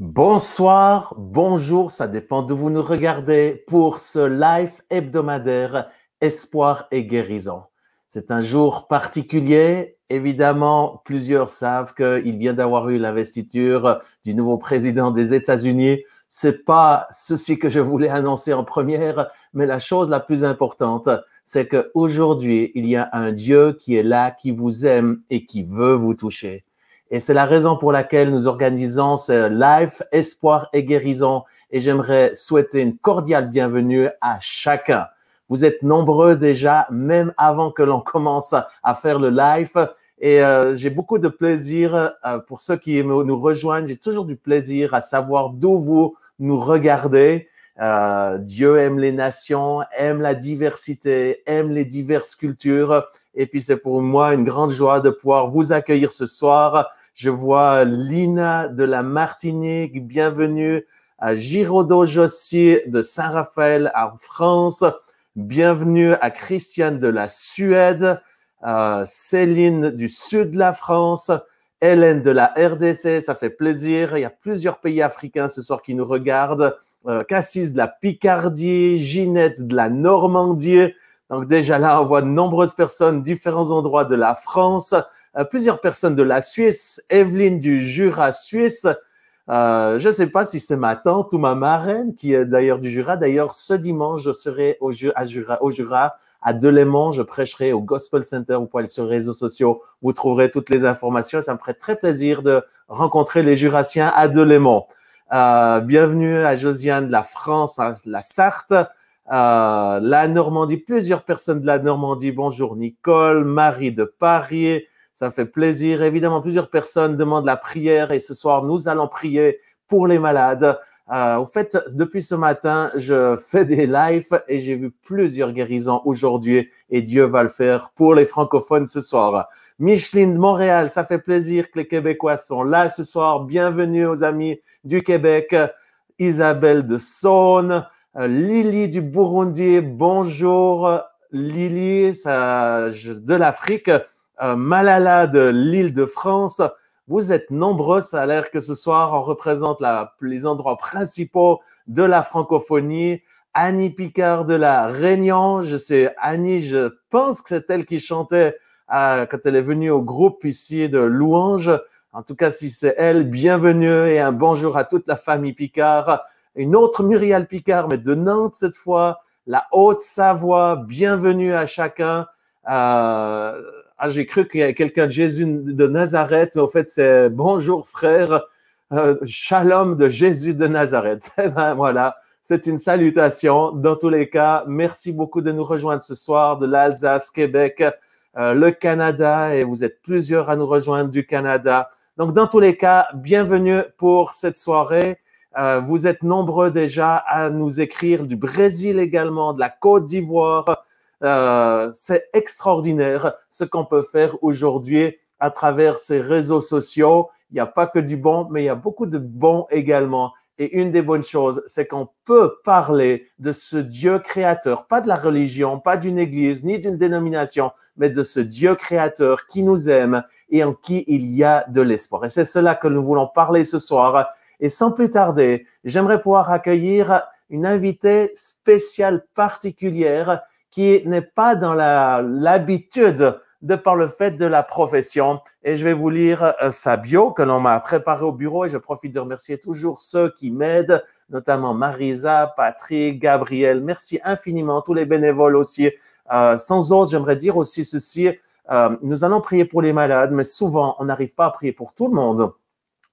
Bonsoir, bonjour, ça dépend d'où vous nous regardez pour ce live hebdomadaire Espoir et guérison. C'est un jour particulier. Évidemment, plusieurs savent qu'il vient d'avoir eu l'investiture du nouveau président des États-Unis. C'est pas ceci que je voulais annoncer en première, mais la chose la plus importante, c'est qu'aujourd'hui, il y a un Dieu qui est là, qui vous aime et qui veut vous toucher. Et c'est la raison pour laquelle nous organisons ce live Espoir et guérison. Et j'aimerais souhaiter une cordiale bienvenue à chacun. Vous êtes nombreux déjà, même avant que l'on commence à faire le live. Et j'ai beaucoup de plaisir pour ceux qui nous rejoignent. J'ai toujours du plaisir à savoir d'où vous nous regardez. Dieu aime les nations, aime la diversité, aime les diverses cultures. Et puis c'est pour moi une grande joie de pouvoir vous accueillir ce soir. Je vois Lina de la Martinique, bienvenue à Giraudot Jossi de Saint-Raphaël en France, bienvenue à Christiane de la Suède, Céline du sud de la France, Hélène de la RDC, ça fait plaisir, il y a plusieurs pays africains ce soir qui nous regardent, Cassis de la Picardie, Ginette de la Normandie, donc déjà là on voit de nombreuses personnes, différents endroits de la France, plusieurs personnes de la Suisse, Evelyne du Jura suisse. Je ne sais pas si c'est ma tante ou ma marraine qui est d'ailleurs du Jura. D'ailleurs, ce dimanche, je serai au Jura, à Delémont. Je prêcherai au Gospel Center. Vous pouvez aller sur les réseaux sociaux. Vous trouverez toutes les informations. Ça me ferait très plaisir de rencontrer les Jurassiens à Delémont. Bienvenue à Josiane de la France, à la Sarthe. La Normandie, plusieurs personnes de la Normandie. Bonjour Nicole, Marie de Paris. Ça fait plaisir. Évidemment, plusieurs personnes demandent la prière et ce soir, nous allons prier pour les malades. Au fait, depuis ce matin, je fais des lives et j'ai vu plusieurs guérisons aujourd'hui et Dieu va le faire pour les francophones ce soir. Micheline de Montréal, ça fait plaisir que les Québécois sont là ce soir. Bienvenue aux amis du Québec. Isabelle de Saône, Lily du Burundi. Bonjour Lily, de l'Afrique. Malala de l'Île-de-France. Vous êtes nombreux, ça a l'air que ce soir, on représente les endroits principaux de la francophonie. Annie Picard de la Réunion. Je sais, Annie, je pense que c'est elle qui chantait quand elle est venue au groupe ici de louanges. En tout cas, si c'est elle, bienvenue et un bonjour à toute la famille Picard. Une autre Muriel Picard, mais de Nantes cette fois. La Haute-Savoie, bienvenue à chacun. J'ai cru qu'il y avait quelqu'un de Jésus de Nazareth. En fait, c'est bonjour frère, shalom de Jésus de Nazareth. Ben, voilà, c'est une salutation. Dans tous les cas, merci beaucoup de nous rejoindre ce soir de l'Alsace, Québec, le Canada, et vous êtes plusieurs à nous rejoindre du Canada. Donc, dans tous les cas, bienvenue pour cette soirée. Vous êtes nombreux déjà à nous écrire du Brésil également, de la Côte d'Ivoire. C'est extraordinaire ce qu'on peut faire aujourd'hui à travers ces réseaux sociaux. Il n'y a pas que du bon, mais il y a beaucoup de bon également. Et une des bonnes choses, c'est qu'on peut parler de ce Dieu créateur, pas de la religion, pas d'une église, ni d'une dénomination, mais de ce Dieu créateur qui nous aime et en qui il y a de l'espoir. Et c'est cela que nous voulons parler ce soir. Et sans plus tarder, j'aimerais pouvoir accueillir une invitée spéciale particulière qui n'est pas dans l'habitude de par le fait de la profession. Et je vais vous lire sa bio que l'on m'a préparée au bureau et je profite de remercier toujours ceux qui m'aident, notamment Marisa, Patrick, Gabriel. Merci infiniment, tous les bénévoles aussi. Sans autres, j'aimerais dire aussi ceci. Nous allons prier pour les malades, mais souvent, on n'arrive pas à prier pour tout le monde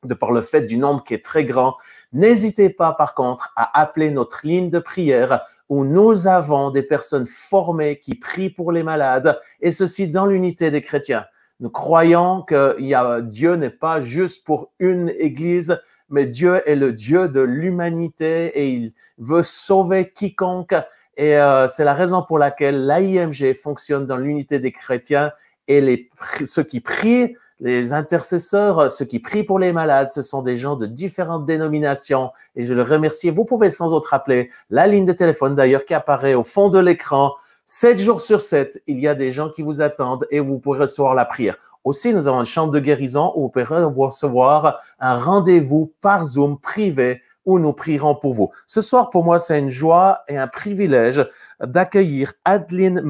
de par le fait du nombre qui est très grand. N'hésitez pas, par contre, à appeler notre ligne de prière où nous avons des personnes formées qui prient pour les malades, et ceci dans l'unité des chrétiens. Nous croyons que Dieu n'est pas juste pour une église, mais Dieu est le Dieu de l'humanité et il veut sauver quiconque. Et c'est la raison pour laquelle l'AIMG fonctionne dans l'unité des chrétiens, et ceux qui prient, les intercesseurs, ceux qui prient pour les malades, ce sont des gens de différentes dénominations et je le remercie. Vous pouvez sans autre appeler la ligne de téléphone d'ailleurs qui apparaît au fond de l'écran. 7 jours sur 7, il y a des gens qui vous attendent et vous pourrez recevoir la prière. Aussi, nous avons une chambre de guérison où vous pourrez recevoir un rendez-vous par Zoom privé où nous prierons pour vous. Ce soir, pour moi, c'est une joie et un privilège d'accueillir Adeline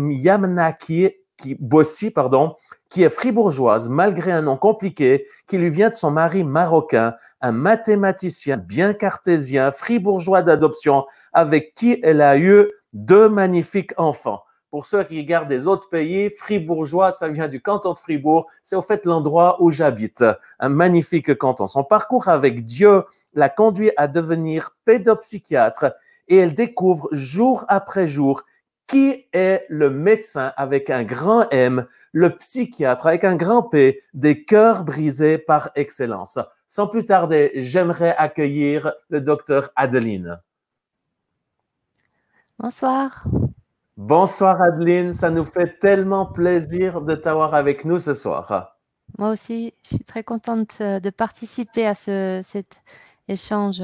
Bossi, qui est fribourgeoise malgré un nom compliqué qui lui vient de son mari marocain, un mathématicien bien cartésien, fribourgeois d'adoption, avec qui elle a eu 2 magnifiques enfants. Pour ceux qui regardent des autres pays, fribourgeois, ça vient du canton de Fribourg, c'est au fait l'endroit où j'habite, un magnifique canton. Son parcours avec Dieu l'a conduit à devenir pédopsychiatre et elle découvre jour après jour qui est le médecin avec un grand M, le psychiatre avec un grand P, des cœurs brisés par excellence. Sans plus tarder, j'aimerais accueillir le docteur Adeline. Bonsoir. Bonsoir Adeline, ça nous fait tellement plaisir de t'avoir avec nous ce soir. Moi aussi, je suis très contente de participer à cet échange.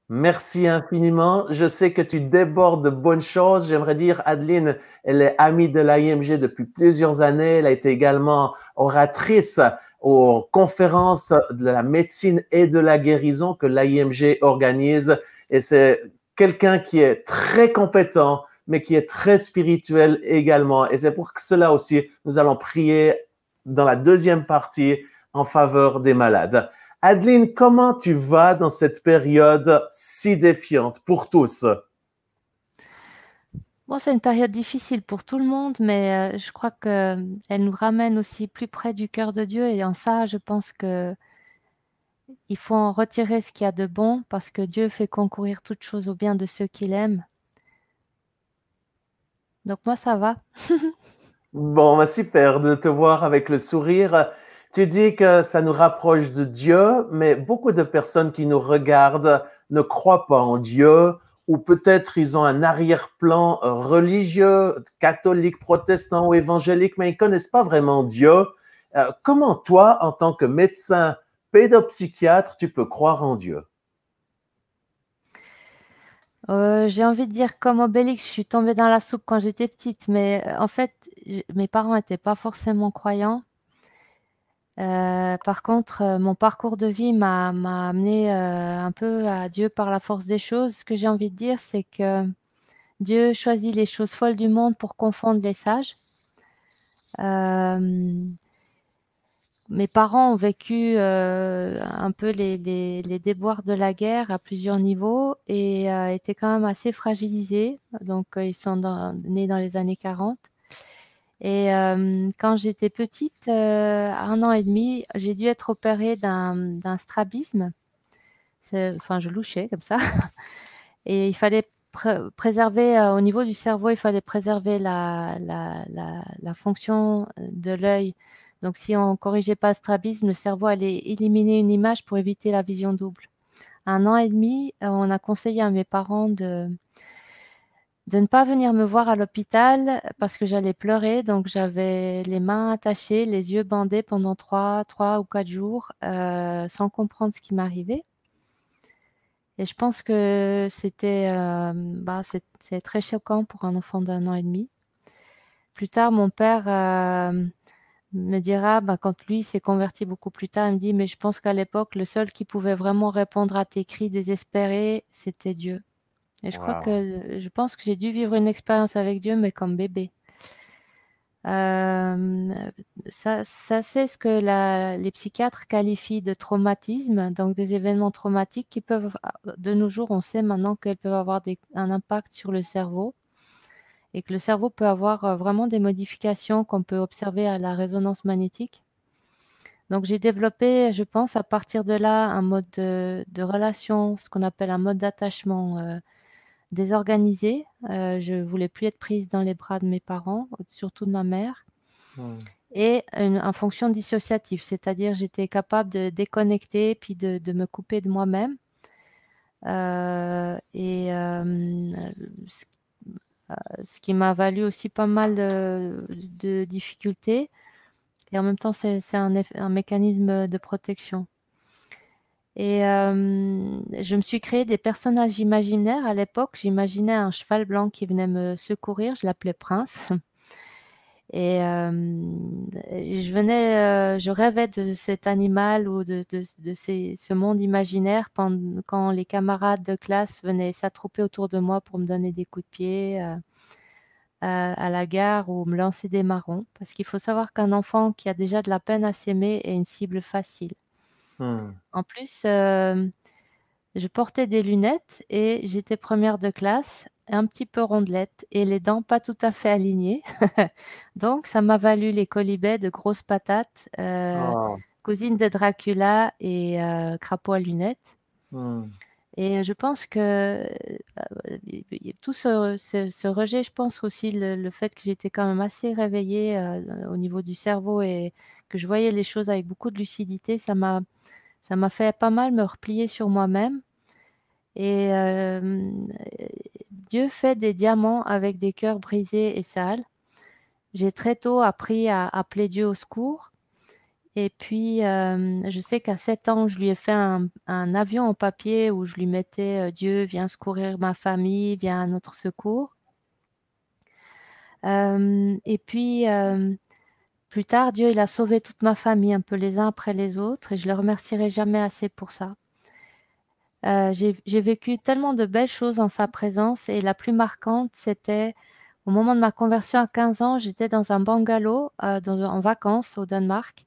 Merci infiniment. Je sais que tu débordes de bonnes choses. J'aimerais dire, Adeline, elle est amie de l'AIMG depuis plusieurs années. Elle a été également oratrice aux conférences de la médecine et de la guérison que l'AIMG organise. Et c'est quelqu'un qui est très compétent, mais qui est très spirituel également. Et c'est pour cela aussi, nous allons prier dans la deuxième partie en faveur des malades. Adeline, comment tu vas dans cette période si défiante pour tous? Bon, c'est une période difficile pour tout le monde, mais je crois qu'elle nous ramène aussi plus près du cœur de Dieu. Et en ça, je pense qu'il faut en retirer ce qu'il y a de bon, parce que Dieu fait concourir toutes choses au bien de ceux qu'il aime. Donc moi, ça va. Bon, super de te voir avec le sourire. Tu dis que ça nous rapproche de Dieu, mais beaucoup de personnes qui nous regardent ne croient pas en Dieu, ou peut-être ils ont un arrière-plan religieux, catholique, protestant ou évangélique, mais ils ne connaissent pas vraiment Dieu. Comment toi, en tant que médecin pédopsychiatre, tu peux croire en Dieu? J'ai envie de dire comme Obélix, je suis tombée dans la soupe quand j'étais petite, mais en fait, mes parents n'étaient pas forcément croyants. Par contre, mon parcours de vie m'a amené un peu à Dieu par la force des choses. Ce que j'ai envie de dire, c'est que Dieu choisit les choses folles du monde pour confondre les sages. Mes parents ont vécu un peu les déboires de la guerre à plusieurs niveaux et étaient quand même assez fragilisés. Donc, ils sont nés dans les années 40. Et quand j'étais petite, à 1 an et demi, j'ai dû être opérée d'un strabisme. Enfin, je louchais comme ça. Et il fallait préserver, au niveau du cerveau, il fallait préserver la fonction de l'œil. Donc, si on ne corrigeait pas le strabisme, le cerveau allait éliminer une image pour éviter la vision double. 1 an et demi, on a conseillé à mes parents de ne pas venir me voir à l'hôpital parce que j'allais pleurer. Donc, j'avais les mains attachées, les yeux bandés pendant 3 ou 4 jours, sans comprendre ce qui m'arrivait. Et je pense que c'est très choquant pour un enfant d'1 an et demi. Plus tard, mon père, me dira, quand lui s'est converti beaucoup plus tard, il me dit: «Mais je pense qu'à l'époque, le seul qui pouvait vraiment répondre à tes cris désespérés, c'était Dieu». Et Wow. je pense que j'ai dû vivre une expérience avec Dieu, mais comme bébé. Hem, ça c'est ce que les psychiatres qualifient de traumatisme, donc des événements traumatiques qui peuvent, de nos jours, on sait maintenant qu'elles peuvent avoir un impact sur le cerveau et que le cerveau peut avoir, vraiment des modifications qu'on peut observer à la résonance magnétique. Donc j'ai développé, je pense, à partir de là, un mode de relation, ce qu'on appelle un mode d'attachement, désorganisé. Je voulais plus être prise dans les bras de mes parents, surtout de ma mère, Hmm. et un fonction dissociatif, c'est-à-dire j'étais capable de déconnecter puis de me couper de moi-même, et ce ce qui m'a valu aussi pas mal de difficultés, et en même temps c'est un mécanisme de protection. Et je me suis créé des personnages imaginaires à l'époque. J'imaginais un cheval blanc qui venait me secourir, je l'appelais Prince. Et je rêvais de cet animal ou de ce monde imaginaire quand les camarades de classe venaient s'attrouper autour de moi pour me donner des coups de pied à la gare ou me lancer des marrons. Parce qu'il faut savoir qu'un enfant qui a déjà de la peine à s'aimer est une cible facile. Hmm. En plus, je portais des lunettes et j'étais première de classe, un petit peu rondelette et les dents pas tout à fait alignées. Donc ça m'a valu les quolibets de grosses patates, Oh. cousine de Dracula et crapaud à lunettes. Hmm. Et je pense que, tout ce rejet, je pense aussi le fait que j'étais quand même assez réveillée, au niveau du cerveau et que je voyais les choses avec beaucoup de lucidité, ça m'a fait pas mal me replier sur moi-même. Et Dieu fait des diamants avec des cœurs brisés et sales. J'ai très tôt appris à appeler Dieu au secours, et puis, je sais qu'à 7 ans, je lui ai fait un avion en papier où je lui mettais, «Dieu, viens secourir ma famille, viens à notre secours». Et puis, plus tard, Dieu, il a sauvé toute ma famille un peu les uns après les autres, et je le remercierai jamais assez pour ça. J'ai vécu tellement de belles choses en sa présence, et la plus marquante, c'était au moment de ma conversion à 15 ans, j'étais dans un bungalow, en vacances au Danemark,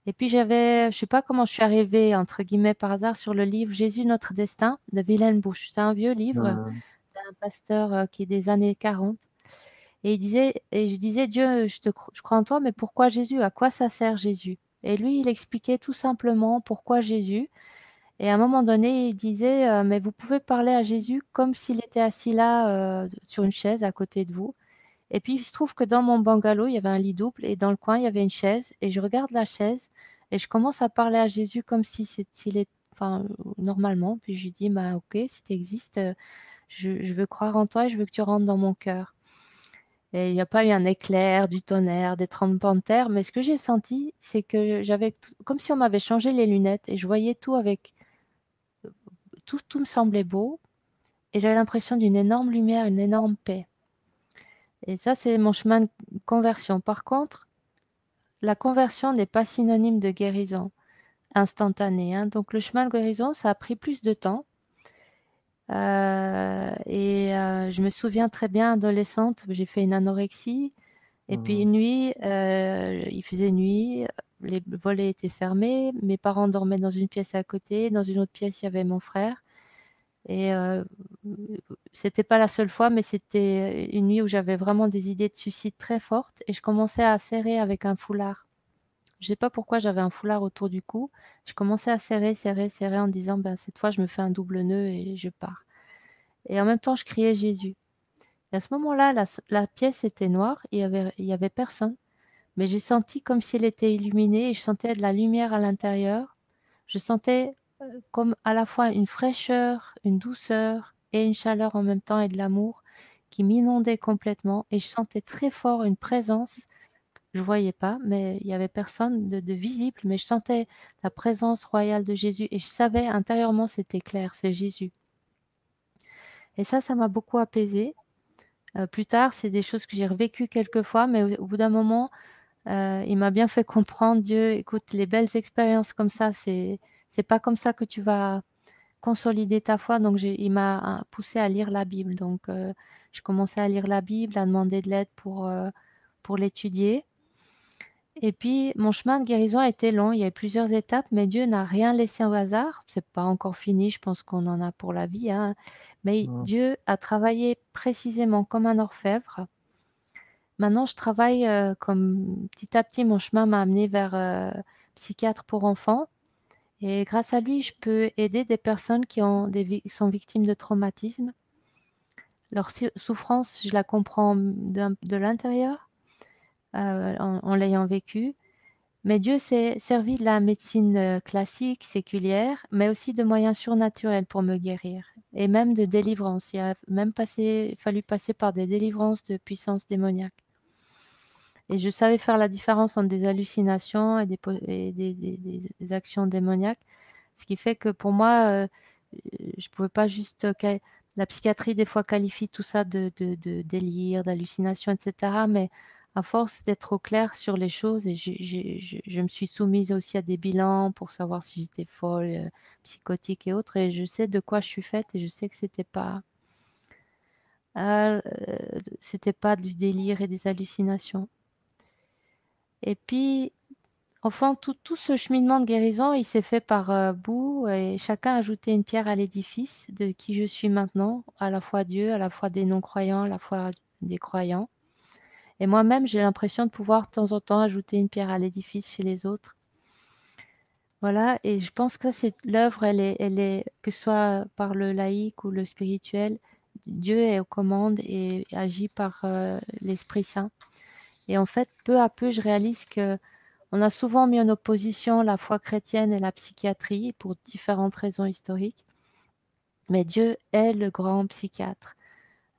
et puis je sais pas comment je suis arrivée entre guillemets «par hasard» sur le livre «Jésus notre destin» de Wilhelm Busch. C'est un vieux livre Hmm. d'un pasteur, qui est des années 40, et je disais: «Dieu, je crois en toi, mais pourquoi Jésus? À quoi ça sert Jésus?» Et lui, il expliquait tout simplement pourquoi Jésus. Et à un moment donné, il disait, «Mais vous pouvez parler à Jésus comme s'il était assis là, sur une chaise à côté de vous». Et puis il se trouve que dans mon bungalow, il y avait un lit double et dans le coin, il y avait une chaise, et je regarde la chaise et je commence à parler à Jésus comme si s'il est enfin, normalement. Puis je lui dis: «Bah, OK, si tu existes, je veux croire en toi et je veux que tu rentres dans mon cœur». Et il n'y a pas eu un éclair, du tonnerre, des tremblements de terre, mais ce que j'ai senti, c'est que j'avais tout comme si on m'avait changé les lunettes, et je voyais tout avec tout me semblait beau, et j'avais l'impression d'une énorme lumière, une énorme paix. Et ça, c'est mon chemin de conversion. Par contre, la conversion n'est pas synonyme de guérison instantanée, hein. Donc le chemin de guérison, ça a pris plus de temps. Je me souviens très bien, adolescente, j'ai fait une anorexie, et puis Hmm. une nuit, il faisait nuit, les volets étaient fermés, mes parents dormaient dans une pièce à côté, dans une autre pièce, il y avait mon frère. Et c'était pas la seule fois, mais c'était une nuit où j'avais vraiment des idées de suicide très fortes, et je commençais à serrer avec un foulard. Je sais pas pourquoi j'avais un foulard autour du cou. Je commençais à serrer, serrer, serrer en disant: «Ben, cette fois, je me fais un double nœud et je pars», et en même temps, je criais Jésus. Et à ce moment-là, la pièce était noire, il y avait personne, mais j'ai senti comme si elle était illuminée et je sentais de la lumière à l'intérieur. Je sentais comme à la fois une fraîcheur, une douceur et une chaleur en même temps et de l'amour qui m'inondait complètement et je sentais très fort une présence. Je voyais pas, mais il y avait personne de visible, mais je sentais la présence royale de Jésus et je savais intérieurement, c'était clair, c'est Jésus. Et ça m'a beaucoup apaisée. Plus tard, c'est des choses que j'ai revécues quelques fois, mais au bout d'un moment, il m'a bien fait comprendre, Dieu, écoute, les belles expériences comme ça, c'est pas comme ça que tu vas consolider ta foi. Donc il m'a poussé à lire la Bible. Donc je commençais à lire la Bible, à demander de l'aide pour l'étudier. Et puis mon chemin de guérison a été long, il y a eu plusieurs étapes, mais Dieu n'a rien laissé au hasard. C'est pas encore fini, je pense qu'on en a pour la vie, hein. Mais Dieu a travaillé précisément comme un orfèvre. Maintenant, je travaille comme petit à petit, mon chemin m'a amené vers psychiatre pour enfants. Et grâce à lui, je peux aider des personnes qui sont victimes de traumatisme. Leur souffrance, je la comprends de l'intérieur, en l'ayant vécue. Mais Dieu s'est servi de la médecine classique, séculière, mais aussi de moyens surnaturels pour me guérir. Et même de délivrance. Il a même fallu passer par des délivrances de puissances démoniaques. Et je savais faire la différence entre des hallucinations et des actions démoniaques. Ce qui fait que pour moi, je pouvais pas juste... la psychiatrie, des fois, qualifie tout ça de délire, d'hallucination, etc. Mais à force d'être au clair sur les choses, et je me suis soumise aussi à des bilans pour savoir si j'étais folle, psychotique et autres. Et je sais de quoi je suis faite et je sais que c'était pas du délire et des hallucinations. Et puis, enfin, tout ce cheminement de guérison, il s'est fait par bouts et chacun a ajouté une pierre à l'édifice de qui je suis maintenant, à la fois Dieu, à la fois des non-croyants, à la fois des croyants. Et moi-même, j'ai l'impression de pouvoir de temps en temps ajouter une pierre à l'édifice chez les autres. Voilà, et je pense que c'est l'œuvre, elle est, que ce soit par le laïque ou le spirituel, Dieu est aux commandes et agit par l'Esprit Saint. Et en fait, peu à peu, je réalise que on a souvent mis en opposition la foi chrétienne et la psychiatrie pour différentes raisons historiques. Mais Dieu est le grand psychiatre.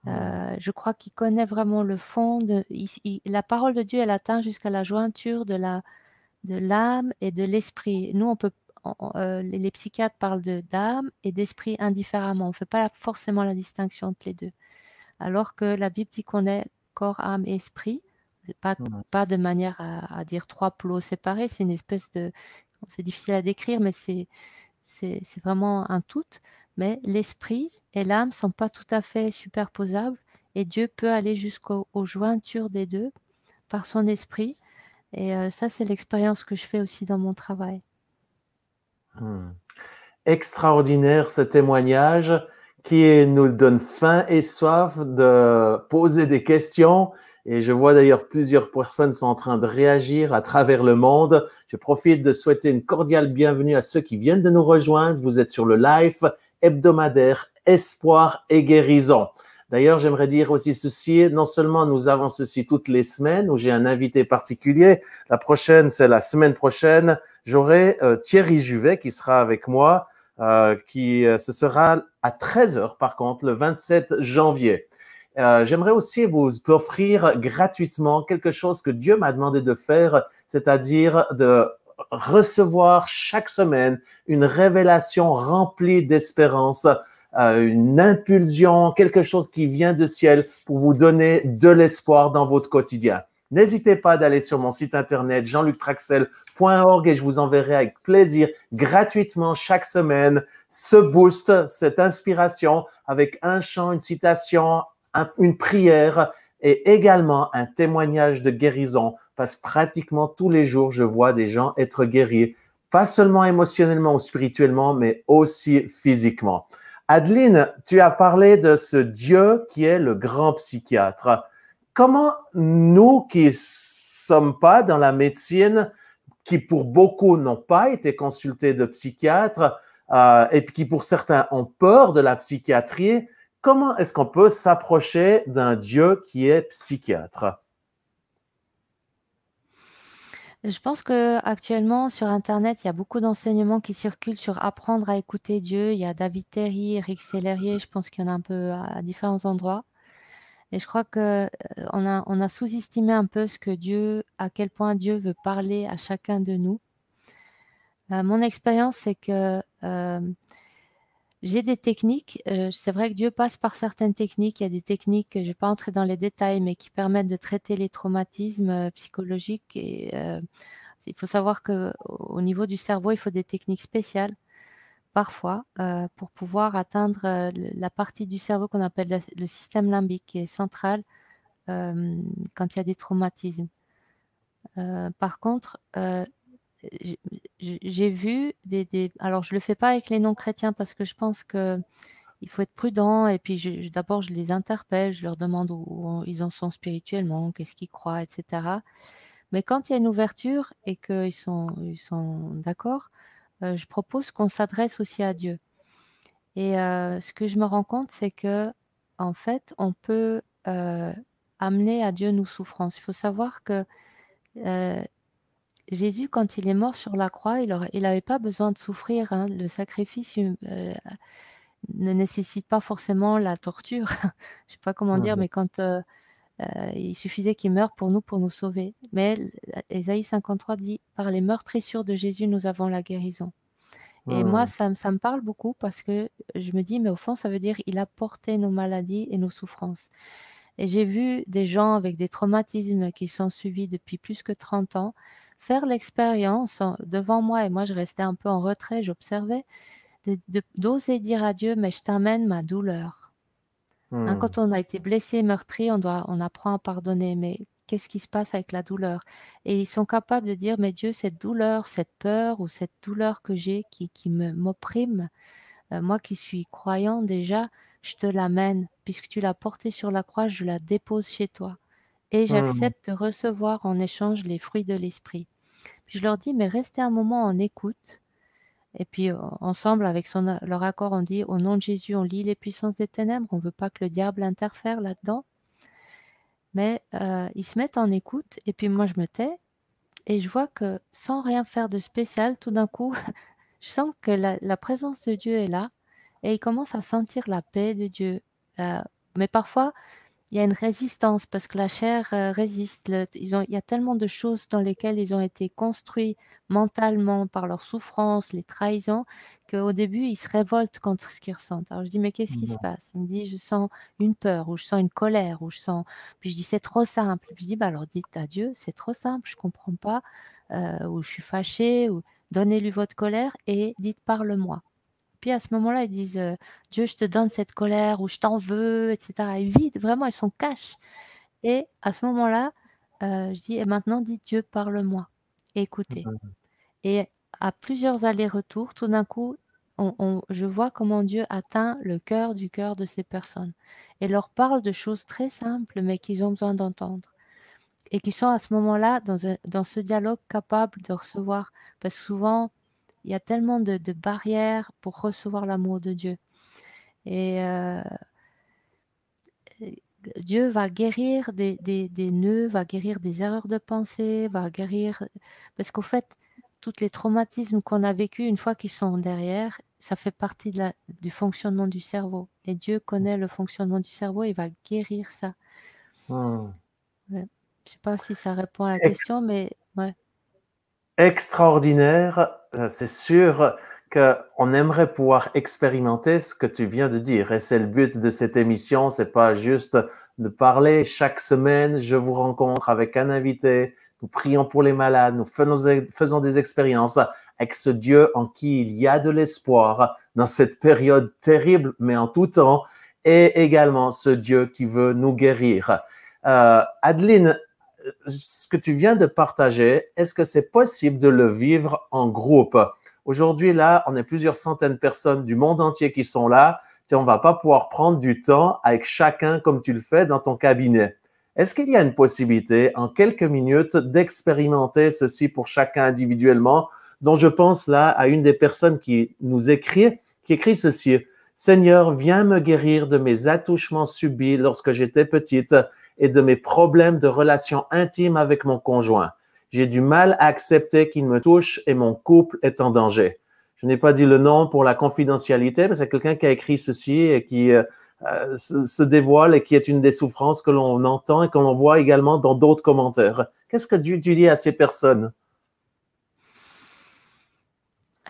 Je crois qu'il connaît vraiment le fond. La parole de Dieu, elle atteint jusqu'à la jointure de l'âme et de l'esprit. Nous, les psychiatres parlent d'âme et d'esprit indifféremment. On ne fait pas forcément la distinction entre les deux. Alors que la Bible dit qu'on est corps, âme et esprit. Pas de manière à dire trois plots séparés. C'est une espèce de... C'est difficile à décrire, mais c'est vraiment un tout. Mais l'esprit et l'âme ne sont pas tout à fait superposables. Et Dieu peut aller jusqu'aux jointures des deux par son esprit. Et ça, c'est l'expérience que je fais aussi dans mon travail. Extraordinaire ce témoignage qui nous donne faim et soif de poser des questions. Et je vois d'ailleurs plusieurs personnes sont en train de réagir à travers le monde. Je profite de souhaiter une cordiale bienvenue à ceux qui viennent de nous rejoindre. Vous êtes sur le live hebdomadaire Espoir et Guérison. D'ailleurs, j'aimerais dire aussi ceci, non seulement nous avons ceci toutes les semaines où j'ai un invité particulier, la prochaine, c'est la semaine prochaine, j'aurai Thierry Juvet qui sera avec moi, ce sera à 13h par contre, le 27 janvier. J'aimerais aussi vous offrir gratuitement quelque chose que Dieu m'a demandé de faire, c'est-à-dire de recevoir chaque semaine une révélation remplie d'espérance, une impulsion, quelque chose qui vient du ciel pour vous donner de l'espoir dans votre quotidien. N'hésitez pas d'aller sur mon site internet jeanluctraxel.org et je vous enverrai avec plaisir gratuitement chaque semaine ce boost, cette inspiration avec un chant, une citation, une prière et également un témoignage de guérison parce que pratiquement tous les jours, je vois des gens être guéris, pas seulement émotionnellement ou spirituellement, mais aussi physiquement. Adeline, tu as parlé de ce Dieu qui est le grand psychiatre. Comment nous qui sommes pas dans la médecine, qui pour beaucoup n'ont pas été consultés de psychiatres, et qui pour certains ont peur de la psychiatrie, comment est-ce qu'on peut s'approcher d'un Dieu qui est psychiatre? Je pense qu'actuellement, sur Internet, il y a beaucoup d'enseignements qui circulent sur apprendre à écouter Dieu. Il y a David Terry, Eric Sellerier, je pense qu'il y en a un peu à différents endroits. Et je crois que on a sous-estimé un peu à quel point Dieu veut parler à chacun de nous. Mon expérience, c'est que j'ai des techniques. C'est vrai que Dieu passe par certaines techniques. Il y a des techniques, je ne vais pas entrer dans les détails, mais qui permettent de traiter les traumatismes psychologiques. Et il faut savoir qu'au niveau du cerveau, il faut des techniques spéciales parfois pour pouvoir atteindre la partie du cerveau qu'on appelle le système limbique, qui est central quand il y a des traumatismes. Par contre, j'ai vu alors je le fais pas avec les non-chrétiens parce que je pense que il faut être prudent et puis d'abord je les interpelle, je leur demande où ils en sont spirituellement, qu'est-ce qu'ils croient, etc. Mais quand il y a une ouverture et ils sont d'accord, je propose qu'on s'adresse aussi à Dieu. Et ce que je me rends compte, c'est que en fait, on peut amener à Dieu nos souffrances. Il faut savoir que Jésus, quand il est mort sur la croix, il n'avait pas besoin de souffrir, hein. Le sacrifice ne nécessite pas forcément la torture. Je ne sais pas comment dire, mais quand il suffisait qu'il meure pour nous sauver. Mais Ésaïe 53 dit, par les meurtrissures de Jésus, nous avons la guérison. Et moi, ça me parle beaucoup parce que je me dis, mais au fond, ça veut dire il a porté nos maladies et nos souffrances. Et j'ai vu des gens avec des traumatismes qui sont suivis depuis plus que 30 ans faire l'expérience devant moi, et moi je restais un peu en retrait, j'observais, d'oser dire à Dieu, mais je t'amène ma douleur. Hein, quand on a été blessé, meurtri, on apprend à pardonner, mais qu'est-ce qui se passe avec la douleur? Et ils sont capables de dire, mais Dieu, cette douleur, cette peur ou cette douleur que j'ai qui m'opprime, moi qui suis croyant déjà, je te l'amène. Puisque tu l'as portée sur la croix, je la dépose chez toi. Et j'accepte de recevoir en échange les fruits de l'esprit. Puis je leur dis, mais restez un moment en écoute. Et puis ensemble, avec leur accord, on dit, au nom de Jésus, on lie les puissances des ténèbres. On ne veut pas que le diable interfère là-dedans. Mais ils se mettent en écoute. Et puis moi, je me tais. Et je vois que sans rien faire de spécial, tout d'un coup, je sens que la présence de Dieu est là. Et ils commencent à sentir la paix de Dieu. Mais parfois, il y a une résistance parce que la chair résiste. Il y a tellement de choses dans lesquelles ils ont été construits mentalement par leurs souffrances, les trahisons, qu'au début, ils se révoltent contre ce qu'ils ressentent. Alors je dis, mais qu'est-ce qui se passe? Il me dit, je sens une peur, ou je sens une colère, ou je sens... Puis je dis, c'est trop simple. Puis je dis, bah alors dites à Dieu, c'est trop simple, je ne comprends pas, ou je suis fâchée, ou donnez-lui votre colère et dites, parle-moi. Puis à ce moment-là, ils disent Dieu, je te donne cette colère ou je t'en veux, etc. Ils vident, vraiment, ils sont cash. Et à ce moment-là, je dis et maintenant, dis Dieu, parle-moi. Écoutez. Et à plusieurs allers-retours, tout d'un coup, je vois comment Dieu atteint le cœur du cœur de ces personnes et leur parle de choses très simples, mais qu'ils ont besoin d'entendre. Et qui sont à ce moment-là dans ce dialogue capables de recevoir. Parce que souvent, il y a tellement de barrières pour recevoir l'amour de Dieu. Et Dieu va guérir des nœuds, va guérir des erreurs de pensée, va guérir... Parce qu'au fait, tous les traumatismes qu'on a vécus, une fois qu'ils sont derrière, ça fait partie du fonctionnement du cerveau. Et Dieu connaît le fonctionnement du cerveau et va guérir ça. Ouais. Je ne sais pas si ça répond à la question, mais... Ouais. Extraordinaire, c'est sûr qu'on aimerait pouvoir expérimenter ce que tu viens de dire. Et c'est le but de cette émission, c'est pas juste de parler chaque semaine, je vous rencontre avec un invité, nous prions pour les malades, nous faisons des expériences avec ce Dieu en qui il y a de l'espoir dans cette période terrible, mais en tout temps, et également ce Dieu qui veut nous guérir. Adeline, ce que tu viens de partager, est-ce que c'est possible de le vivre en groupe? Aujourd'hui, là, on est plusieurs centaines de personnes du monde entier qui sont là. On ne va pas pouvoir prendre du temps avec chacun comme tu le fais dans ton cabinet. Est-ce qu'il y a une possibilité, en quelques minutes, d'expérimenter ceci pour chacun individuellement, dont je pense là à une des personnes qui nous écrit, qui écrit ceci. Seigneur, viens me guérir de mes attouchements subis lorsque j'étais petite et de mes problèmes de relations intimes avec mon conjoint. J'ai du mal à accepter qu'il me touche et mon couple est en danger. Je n'ai pas dit le nom pour la confidentialité, mais c'est quelqu'un qui a écrit ceci et qui se dévoile et qui est une des souffrances que l'on entend et que l'on voit également dans d'autres commentaires. Qu'est-ce que tu dis à ces personnes?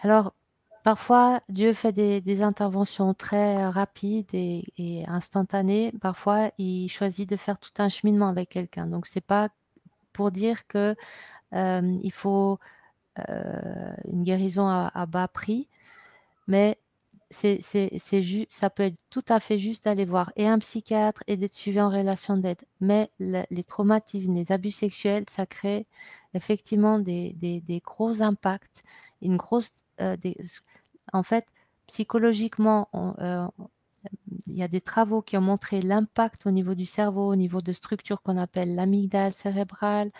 Alors, parfois, Dieu fait des interventions très rapides et instantanées. Parfois, il choisit de faire tout un cheminement avec quelqu'un. Donc, c'est pas pour dire que il faut une guérison à bas prix, mais ça peut être tout à fait juste d'aller voir et un psychiatre et d'être suivi en relation d'aide. Mais les traumatismes, les abus sexuels, ça crée effectivement des gros impacts, une grosse, en fait, psychologiquement, il y a des travaux qui ont montré l'impact au niveau du cerveau, au niveau de structures qu'on appelle l'amygdale cérébrale,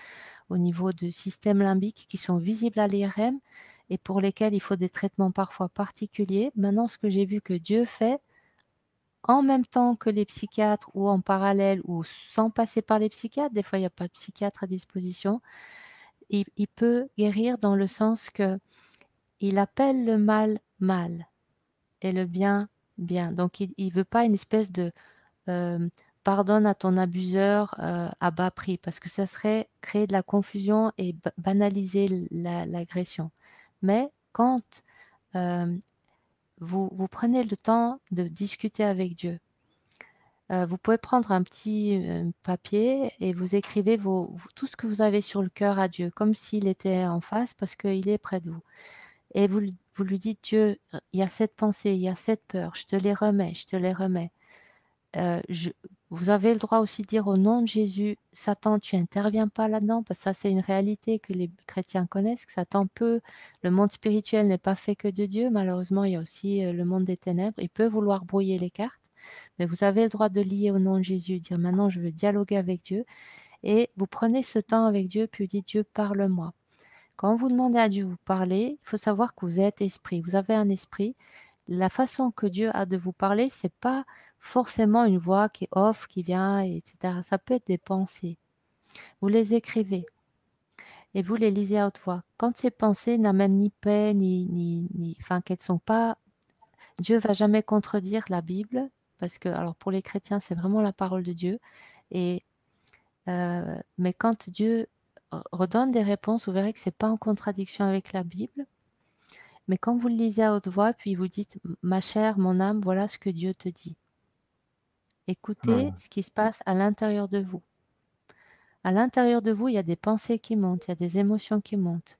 au niveau du système limbique qui sont visibles à l'IRM et pour lesquels il faut des traitements parfois particuliers. Maintenant, ce que j'ai vu que Dieu fait, en même temps que les psychiatres ou en parallèle ou sans passer par les psychiatres, des fois il n'y a pas de psychiatre à disposition, il peut guérir dans le sens que il appelle le mal mal et le bien bien. Donc il ne veut pas une espèce de pardonne à ton abuseur à bas prix, parce que ça serait créer de la confusion et banaliser l'agression. Mais quand vous prenez le temps de discuter avec Dieu, vous pouvez prendre un petit papier et vous écrivez tout ce que vous avez sur le cœur à Dieu, comme s'il était en face, parce qu'il est près de vous. Et vous lui dites, Dieu, il y a cette pensée, il y a cette peur, je te les remets, je te les remets. Euh, je- Vous avez le droit aussi de dire au nom de Jésus, Satan, tu interviens pas là-dedans, parce que ça c'est une réalité que les chrétiens connaissent, que Satan peut, le monde spirituel n'est pas fait que de Dieu, malheureusement il y a aussi le monde des ténèbres, il peut vouloir brouiller les cartes, mais vous avez le droit de lier au nom de Jésus, dire maintenant je veux dialoguer avec Dieu, et vous prenez ce temps avec Dieu, puis vous dites Dieu parle-moi. Quand vous demandez à Dieu de vous parler, il faut savoir que vous êtes esprit, vous avez un esprit. La façon que Dieu a de vous parler, c'est pas forcément une voix qui est off, qui vient, etc. Ça peut être des pensées. Vous les écrivez et vous les lisez à haute voix. Quand ces pensées n'amènent ni paix, enfin, qu'elles sont pas, Dieu va jamais contredire la Bible, parce que, alors pour les chrétiens, c'est vraiment la parole de Dieu. Et, mais quand Dieu redonne des réponses, vous verrez que c'est pas en contradiction avec la Bible. Mais quand vous le lisez à haute voix, puis vous dites, ma chair, mon âme, voilà ce que Dieu te dit. Écoutez ce qui se passe à l'intérieur de vous. À l'intérieur de vous, il y a des pensées qui montent, il y a des émotions qui montent.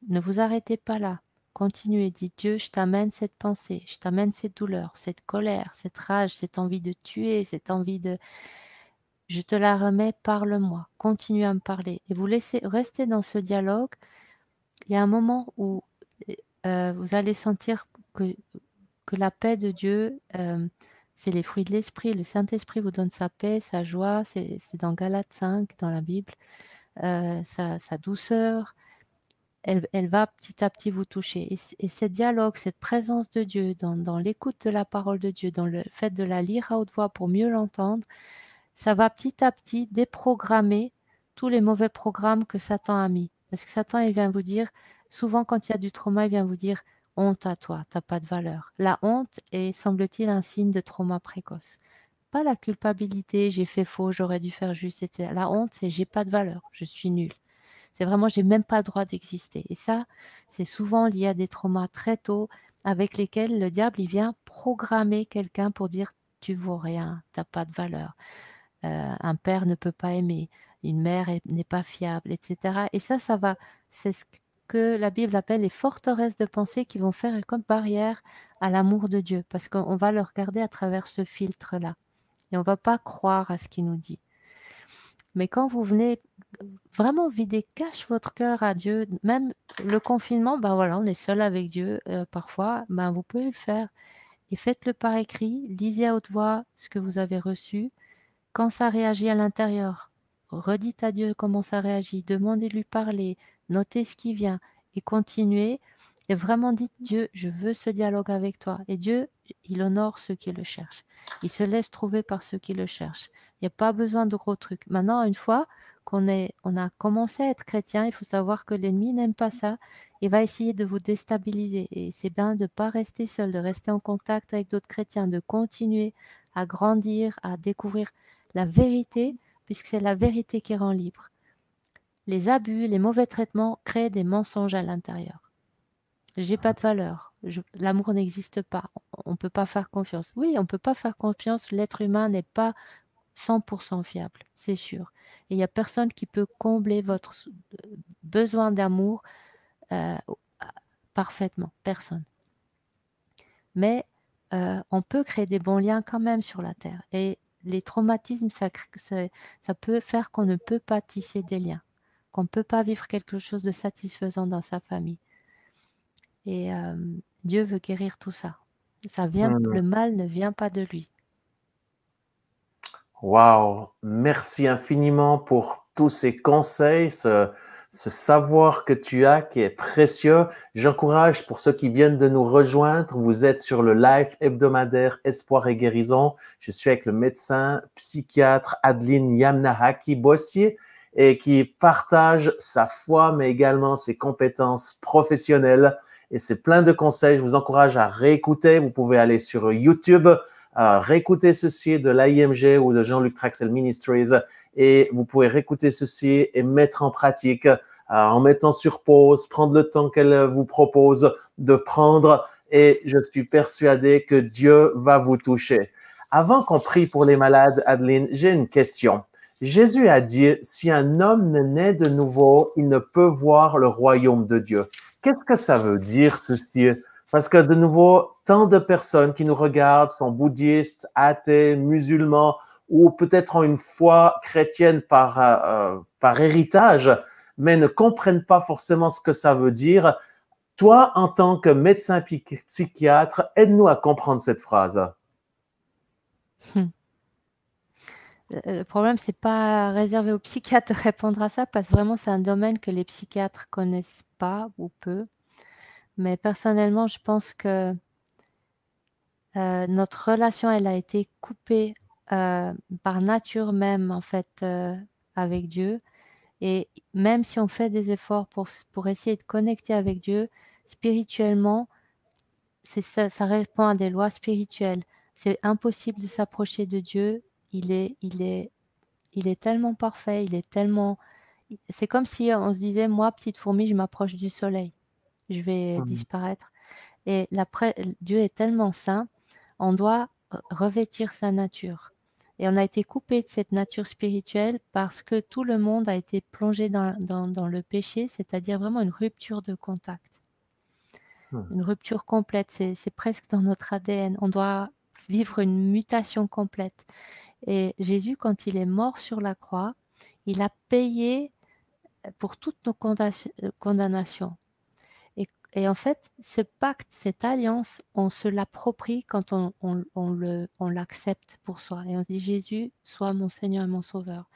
Ne vous arrêtez pas là. Continuez, dites Dieu, je t'amène cette pensée, je t'amène cette douleur, cette colère, cette rage, cette envie de tuer, cette envie de... Je te la remets, parle-moi. Continuez à me parler. Et vous laissez rester dans ce dialogue. Il y a un moment où vous allez sentir que la paix de Dieu, c'est les fruits de l'esprit. Le Saint-Esprit vous donne sa paix, sa joie. C'est dans Galates 5, dans la Bible. Sa douceur, elle va petit à petit vous toucher. Et ce dialogue, cette présence de Dieu dans l'écoute de la parole de Dieu, dans le fait de la lire à haute voix pour mieux l'entendre, ça va petit à petit déprogrammer tous les mauvais programmes que Satan a mis. Parce que Satan, il vient vous dire, souvent quand il y a du trauma, il vient vous dire, honte à toi, t'as pas de valeur. La honte est, semble-t-il, un signe de trauma précoce. Pas la culpabilité, j'ai fait faux, j'aurais dû faire juste, etc. La honte, c'est j'ai pas de valeur, je suis nulle. C'est vraiment, j'ai même pas le droit d'exister. Et ça, c'est souvent lié à des traumas très tôt avec lesquels le diable, il vient programmer quelqu'un pour dire, tu vaux rien, t'as pas de valeur. Un père ne peut pas aimer, une mère n'est pas fiable, etc. Et ça va, c'est ce que la Bible appelle les forteresses de pensée qui vont faire comme barrière à l'amour de Dieu, parce qu'on va le regarder à travers ce filtre-là. Et on ne va pas croire à ce qu'il nous dit. Mais quand vous venez vraiment vider cache votre cœur à Dieu, même le confinement, ben voilà, on est seul avec Dieu parfois, ben vous pouvez le faire. Et faites-le par écrit, lisez à haute voix ce que vous avez reçu. Quand ça réagit à l'intérieur, redites à Dieu comment ça réagit, demandez de lui parler, notez ce qui vient et continuez. Et vraiment dites, Dieu, je veux ce dialogue avec toi. Et Dieu, il honore ceux qui le cherchent. Il se laisse trouver par ceux qui le cherchent. Il n'y a pas besoin de gros trucs. Maintenant, une fois on a commencé à être chrétien, il faut savoir que l'ennemi n'aime pas ça. Il va essayer de vous déstabiliser. Et c'est bien de ne pas rester seul, de rester en contact avec d'autres chrétiens, de continuer à grandir, à découvrir la vérité, puisque c'est la vérité qui rend libre. Les abus, les mauvais traitements créent des mensonges à l'intérieur. J'ai pas de valeur. L'amour n'existe pas. On ne peut pas faire confiance. Oui, on ne peut pas faire confiance. L'être humain n'est pas 100% fiable, c'est sûr. Et il n'y a personne qui peut combler votre besoin d'amour parfaitement. Personne. Mais on peut créer des bons liens quand même sur la Terre. Et les traumatismes, ça peut faire qu'on ne peut pas tisser des liens, qu'on ne peut pas vivre quelque chose de satisfaisant dans sa famille. Et Dieu veut guérir tout ça. Le mal ne vient pas de lui. Wow, merci infiniment pour tous ces conseils, ce savoir que tu as qui est précieux. J'encourage pour ceux qui viennent de nous rejoindre, vous êtes sur le live hebdomadaire Espoir et Guérison. Je suis avec le médecin psychiatre Adeline Yamnahaki-Bossier et qui partage sa foi mais également ses compétences professionnelles. Et c'est plein de conseils. Je vous encourage à réécouter. Vous pouvez aller sur YouTube, réécouter ceci de l'AIMG ou de Jean-Luc Traxel Ministries et vous pouvez réécouter ceci et mettre en pratique en mettant sur pause, prendre le temps qu'elle vous propose de prendre et je suis persuadé que Dieu va vous toucher. Avant qu'on prie pour les malades, Adeline, j'ai une question. Jésus a dit, si un homme ne naît de nouveau, il ne peut voir le royaume de Dieu. Qu'est-ce que ça veut dire, ceci? Parce que de nouveau, tant de personnes qui nous regardent sont bouddhistes, athées, musulmans ou peut-être ont une foi chrétienne par héritage, mais ne comprennent pas forcément ce que ça veut dire. Toi, en tant que médecin psychiatre, aide-nous à comprendre cette phrase. Le problème, c'est pas réservé aux psychiatres de répondre à ça, parce que vraiment, c'est un domaine que les psychiatres connaissent pas ou peu. Mais personnellement, je pense que notre relation, elle a été coupée par nature même, en fait, avec Dieu. Et même si on fait des efforts pour essayer de connecter avec Dieu, spirituellement, ça répond à des lois spirituelles. C'est impossible de s'approcher de Dieu. Il est tellement parfait, c'est comme si on se disait, moi, petite fourmi, je m'approche du soleil. Je vais disparaître. Et Dieu est tellement saint, on doit revêtir sa nature. Et on a été coupé de cette nature spirituelle parce que tout le monde a été plongé dans le péché, c'est-à-dire vraiment une rupture de contact. Une rupture complète, c'est presque dans notre ADN. On doit vivre une mutation complète. Et Jésus, quand il est mort sur la croix, il a payé pour toutes nos condamnations. Et en fait, ce pacte, cette alliance, on se l'approprie quand on l'accepte pour soi. Et on dit, Jésus, sois mon Seigneur et mon Sauveur.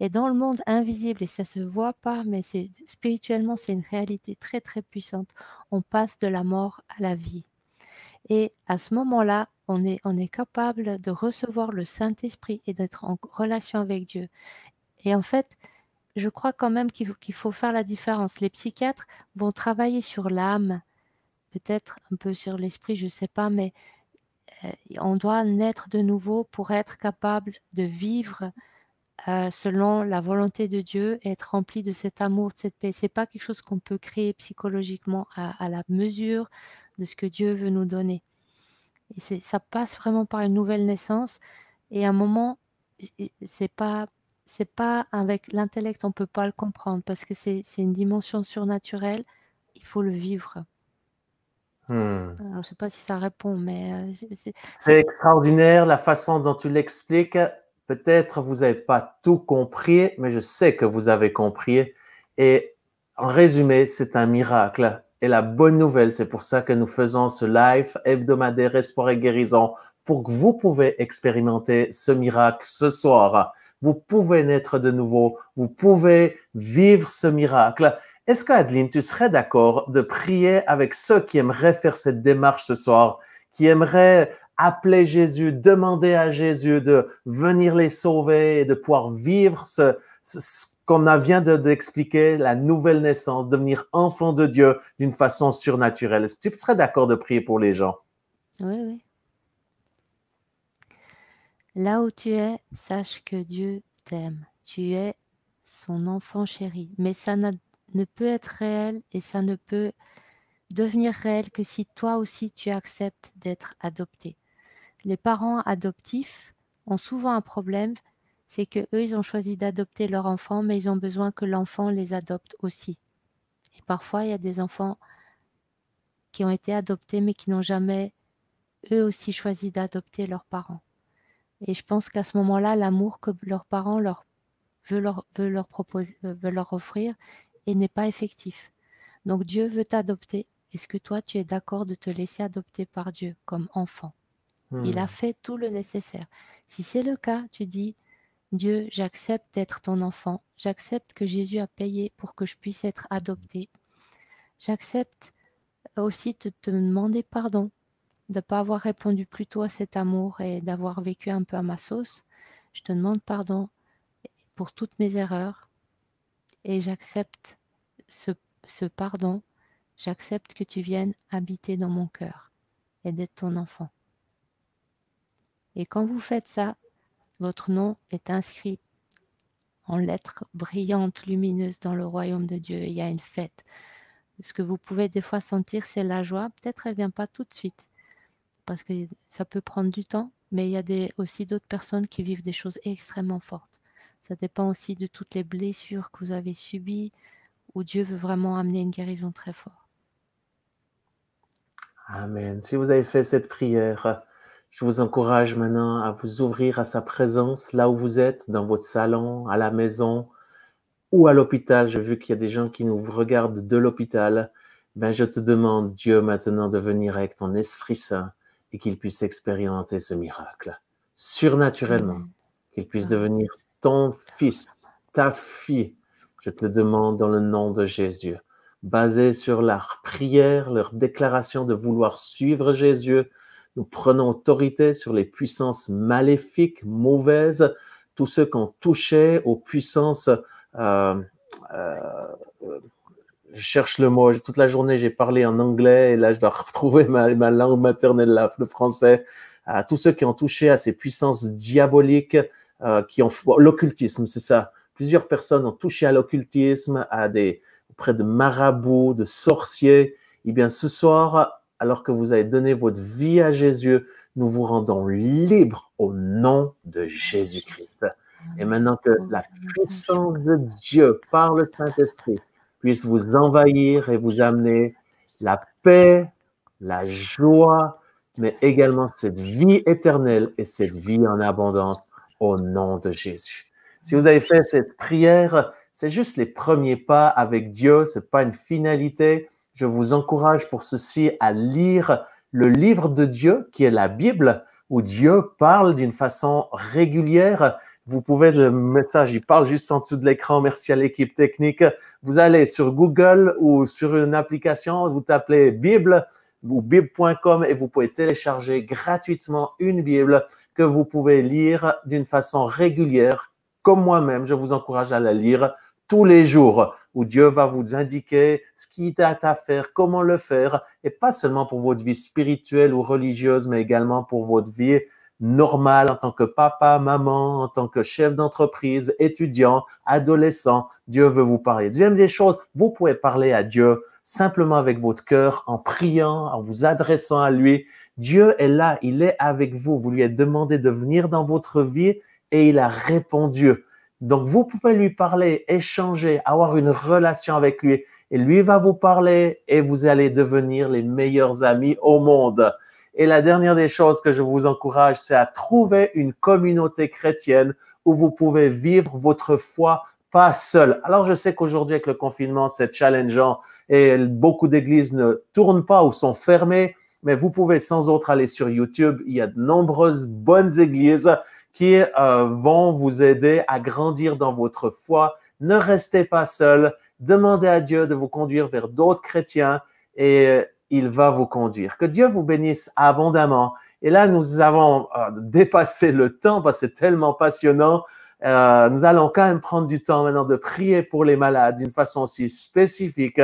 Et dans le monde invisible, et ça ne se voit pas, mais spirituellement, c'est une réalité très, très puissante. On passe de la mort à la vie. Et à ce moment-là, on est capable de recevoir le Saint-Esprit et d'être en relation avec Dieu. Et en fait, je crois quand même qu'il faut faire la différence. Les psychiatres vont travailler sur l'âme, peut-être un peu sur l'esprit, je ne sais pas, mais on doit naître de nouveau pour être capable de vivre selon la volonté de Dieu et être rempli de cet amour, de cette paix. Ce n'est pas quelque chose qu'on peut créer psychologiquement à la mesure de ce que Dieu veut nous donner. Et ça passe vraiment par une nouvelle naissance. Et à un moment, c'est pas avec l'intellect, on peut pas le comprendre parce que c'est une dimension surnaturelle. Il faut le vivre. Alors, je sais pas si ça répond, mais c'est extraordinaire la façon dont tu l'expliques. Peut-être vous n'avez pas tout compris, mais je sais que vous avez compris. Et en résumé, c'est un miracle. Et la bonne nouvelle, c'est pour ça que nous faisons ce live hebdomadaire Espoir et Guérison, pour que vous pouvez expérimenter ce miracle ce soir. Vous pouvez naître de nouveau, vous pouvez vivre ce miracle. Est-ce qu'Adeline, tu serais d'accord de prier avec ceux qui aimeraient faire cette démarche ce soir, qui aimeraient appeler Jésus, demander à Jésus de venir les sauver et de pouvoir vivre qu'on vient d'expliquer, la nouvelle naissance, devenir enfant de Dieu d'une façon surnaturelle. Est-ce que tu serais d'accord de prier pour les gens? Oui, oui. Là où tu es, sache que Dieu t'aime. Tu es son enfant chéri. Mais ça ne peut être réel et ça ne peut devenir réel que si toi aussi tu acceptes d'être adopté. Les parents adoptifs ont souvent un problème, c'est que eux ils ont choisi d'adopter leur enfant, mais ils ont besoin que l'enfant les adopte aussi. Et parfois il y a des enfants qui ont été adoptés mais qui n'ont jamais eux aussi choisi d'adopter leurs parents. Et je pense qu'à ce moment-là, l'amour que leurs parents veut leur proposer, veut leur offrir, et n'est pas effectif. Donc Dieu veut t'adopter. Est-ce que toi, tu es d'accord de te laisser adopter par Dieu comme enfant? Il a fait tout le nécessaire. Si c'est le cas, tu dis, Dieu, j'accepte d'être ton enfant. J'accepte que Jésus a payé pour que je puisse être adopté. J'accepte aussi de te demander pardon de ne pas avoir répondu plus tôt à cet amour et d'avoir vécu un peu à ma sauce. Je te demande pardon pour toutes mes erreurs et j'accepte ce pardon. J'accepte que tu viennes habiter dans mon cœur et d'être ton enfant. Et quand vous faites ça, votre nom est inscrit en lettres brillantes, lumineuses dans le royaume de Dieu. Et il y a une fête. Ce que vous pouvez des fois sentir, c'est la joie. Peut-être elle ne vient pas tout de suite, parce que ça peut prendre du temps, mais il y a aussi d'autres personnes qui vivent des choses extrêmement fortes. Ça dépend aussi de toutes les blessures que vous avez subies, où Dieu veut vraiment amener une guérison très forte. Amen. Si vous avez fait cette prière, je vous encourage maintenant à vous ouvrir à sa présence là où vous êtes, dans votre salon, à la maison ou à l'hôpital. J'ai vu qu'il y a des gens qui nous regardent de l'hôpital. Ben, je te demande, Dieu, maintenant de venir avec ton Esprit Saint et qu'il puisse expérimenter ce miracle surnaturellement, qu'il puisse devenir ton fils, ta fille. Je te le demande dans le nom de Jésus. Basé sur leur prière, leur déclaration de vouloir suivre Jésus, nous prenons autorité sur les puissances maléfiques, mauvaises, tous ceux qui ont touché aux puissances. Je cherche le mot. Toute la journée, j'ai parlé en anglais et là, je dois retrouver ma langue maternelle, là, le français. Tous ceux qui ont touché à ces puissances diaboliques, l'occultisme, c'est ça. Plusieurs personnes ont touché à l'occultisme, auprès de marabouts, de sorciers. Eh bien, ce soir, alors que vous avez donné votre vie à Jésus, nous vous rendons libres au nom de Jésus-Christ. Et maintenant que la puissance de Dieu par le Saint-Esprit puisse vous envahir et vous amener la paix, la joie, mais également cette vie éternelle et cette vie en abondance au nom de Jésus. Si vous avez fait cette prière, c'est juste les premiers pas avec Dieu, c'est pas une finalité. Je vous encourage pour ceci à lire le livre de Dieu, qui est la Bible, où Dieu parle d'une façon régulière. Vous pouvez, le message, il parle juste en dessous de l'écran. Merci à l'équipe technique. Vous allez sur Google ou sur une application, vous tapez Bible ou bible.com et vous pouvez télécharger gratuitement une Bible que vous pouvez lire d'une façon régulière. Comme moi-même, je vous encourage à la lire tous les jours, où Dieu va vous indiquer ce qui est à faire, comment le faire, et pas seulement pour votre vie spirituelle ou religieuse, mais également pour votre vie normale en tant que papa, maman, en tant que chef d'entreprise, étudiant, adolescent. Dieu veut vous parler. Deuxième des choses, vous pouvez parler à Dieu simplement avec votre cœur, en priant, en vous adressant à lui. Dieu est là, il est avec vous. Vous lui avez demandé de venir dans votre vie et il a répondu. Donc, vous pouvez lui parler, échanger, avoir une relation avec lui et lui va vous parler et vous allez devenir les meilleurs amis au monde. Et la dernière des choses que je vous encourage, c'est à trouver une communauté chrétienne où vous pouvez vivre votre foi pas seul. Alors, je sais qu'aujourd'hui, avec le confinement, c'est challengeant et beaucoup d'églises ne tournent pas ou sont fermées, mais vous pouvez sans autre aller sur YouTube. Il y a de nombreuses bonnes églises qui vont vous aider à grandir dans votre foi. Ne restez pas seul. Demandez à Dieu de vous conduire vers d'autres chrétiens et il va vous conduire. Que Dieu vous bénisse abondamment. Et là, nous avons dépassé le temps parce que c'est tellement passionnant. Nous allons quand même prendre du temps maintenant de prier pour les malades d'une façon aussi spécifique.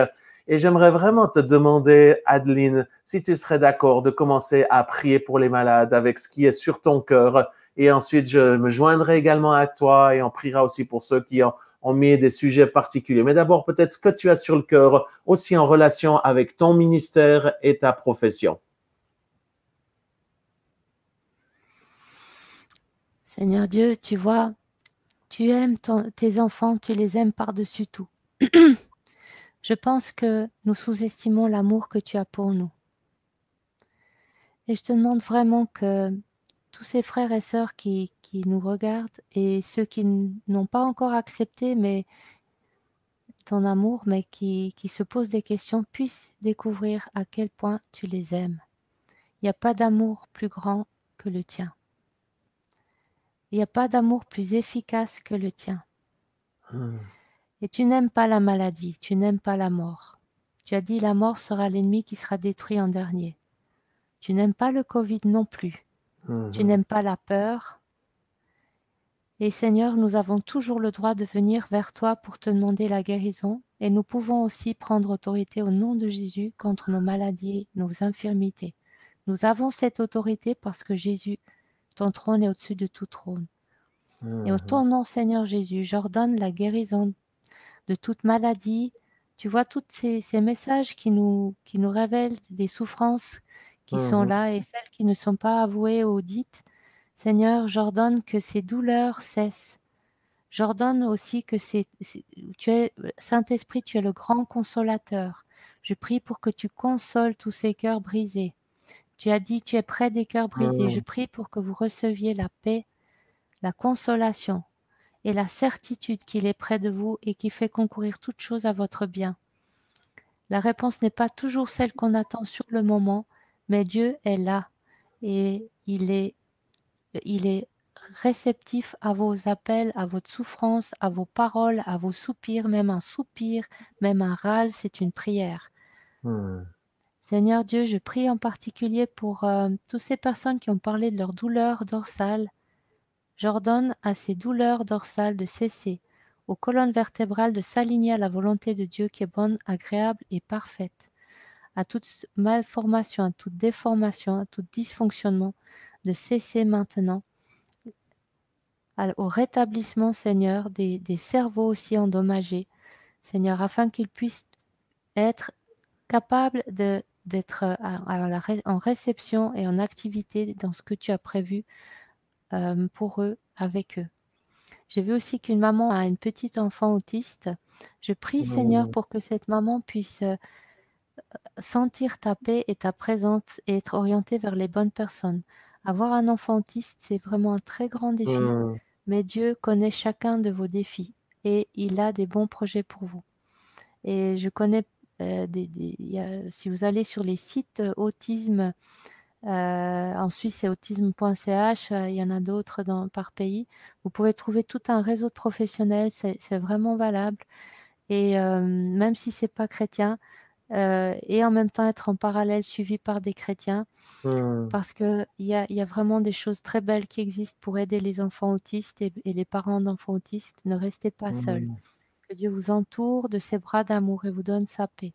Et j'aimerais vraiment te demander, Adeline, si tu serais d'accord de commencer à prier pour les malades avec ce qui est sur ton cœur. Et ensuite, je me joindrai également à toi et on priera aussi pour ceux qui ont mis des sujets particuliers. Mais d'abord, peut-être ce que tu as sur le cœur, aussi en relation avec ton ministère et ta profession. Seigneur Dieu, tu vois, tu aimes tes enfants, tu les aimes par-dessus tout. Je pense que nous sous-estimons l'amour que tu as pour nous. Et je te demande vraiment que tous ces frères et sœurs qui nous regardent et ceux qui n'ont pas encore accepté ton amour, mais qui se posent des questions, puissent découvrir à quel point tu les aimes. Il n'y a pas d'amour plus grand que le tien. Il n'y a pas d'amour plus efficace que le tien. Et tu n'aimes pas la maladie, tu n'aimes pas la mort. Tu as dit la mort sera l'ennemi qui sera détruit en dernier. Tu n'aimes pas le Covid non plus. Tu n'aimes pas la peur. Et Seigneur, nous avons toujours le droit de venir vers toi pour te demander la guérison. Et nous pouvons aussi prendre autorité au nom de Jésus contre nos maladies, nos infirmités. Nous avons cette autorité parce que Jésus, ton trône est au-dessus de tout trône. Et au ton nom, Seigneur Jésus, j'ordonne la guérison de toute maladie. Tu vois, tous ces messages qui nous révèlent des souffrances qui sont là et celles qui ne sont pas avouées ou dites. Seigneur, j'ordonne que ces douleurs cessent. J'ordonne aussi que Saint-Esprit, tu es le grand consolateur. Je prie pour que tu consoles tous ces cœurs brisés. Tu as dit, tu es près des cœurs brisés. Je prie pour que vous receviez la paix, la consolation et la certitude qu'il est près de vous et qui fait concourir toutes choses à votre bien. La réponse n'est pas toujours celle qu'on attend sur le moment, mais Dieu est là et il est réceptif à vos appels, à votre souffrance, à vos paroles, à vos soupirs, même un soupir, même un râle, c'est une prière. Seigneur Dieu, je prie en particulier pour toutes ces personnes qui ont parlé de leur douleur dorsale. J'ordonne à ces douleurs dorsales de cesser, aux colonnes vertébrales de s'aligner à la volonté de Dieu qui est bonne, agréable et parfaite, à toute malformation, à toute déformation, à tout dysfonctionnement, de cesser maintenant, au rétablissement, Seigneur, des cerveaux aussi endommagés, Seigneur, afin qu'ils puissent être capables d'être en réception et en activité dans ce que tu as prévu pour eux, avec eux. J'ai vu aussi qu'une maman a une petite enfant autiste. Je prie, Seigneur, pour que cette maman puisse sentir ta paix et ta présence et être orientée vers les bonnes personnes. Avoir un enfant autiste, c'est vraiment un très grand défi, mais Dieu connaît chacun de vos défis et il a des bons projets pour vous. Et je connais, si vous allez sur les sites autisme, en Suisse, c'est autisme.ch, il y en a d'autres par pays. Vous pouvez trouver tout un réseau de professionnels, c'est vraiment valable. Et même si ce n'est pas chrétien, et en même temps être en parallèle suivi par des chrétiens, parce qu'il y a vraiment des choses très belles qui existent pour aider les enfants autistes et les parents d'enfants autistes. Ne restez pas seuls. Que Dieu vous entoure de ses bras d'amour et vous donne sa paix.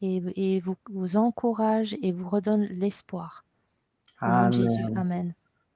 Et vous encourage et vous redonne l'espoir. Au nom de Jésus, amen.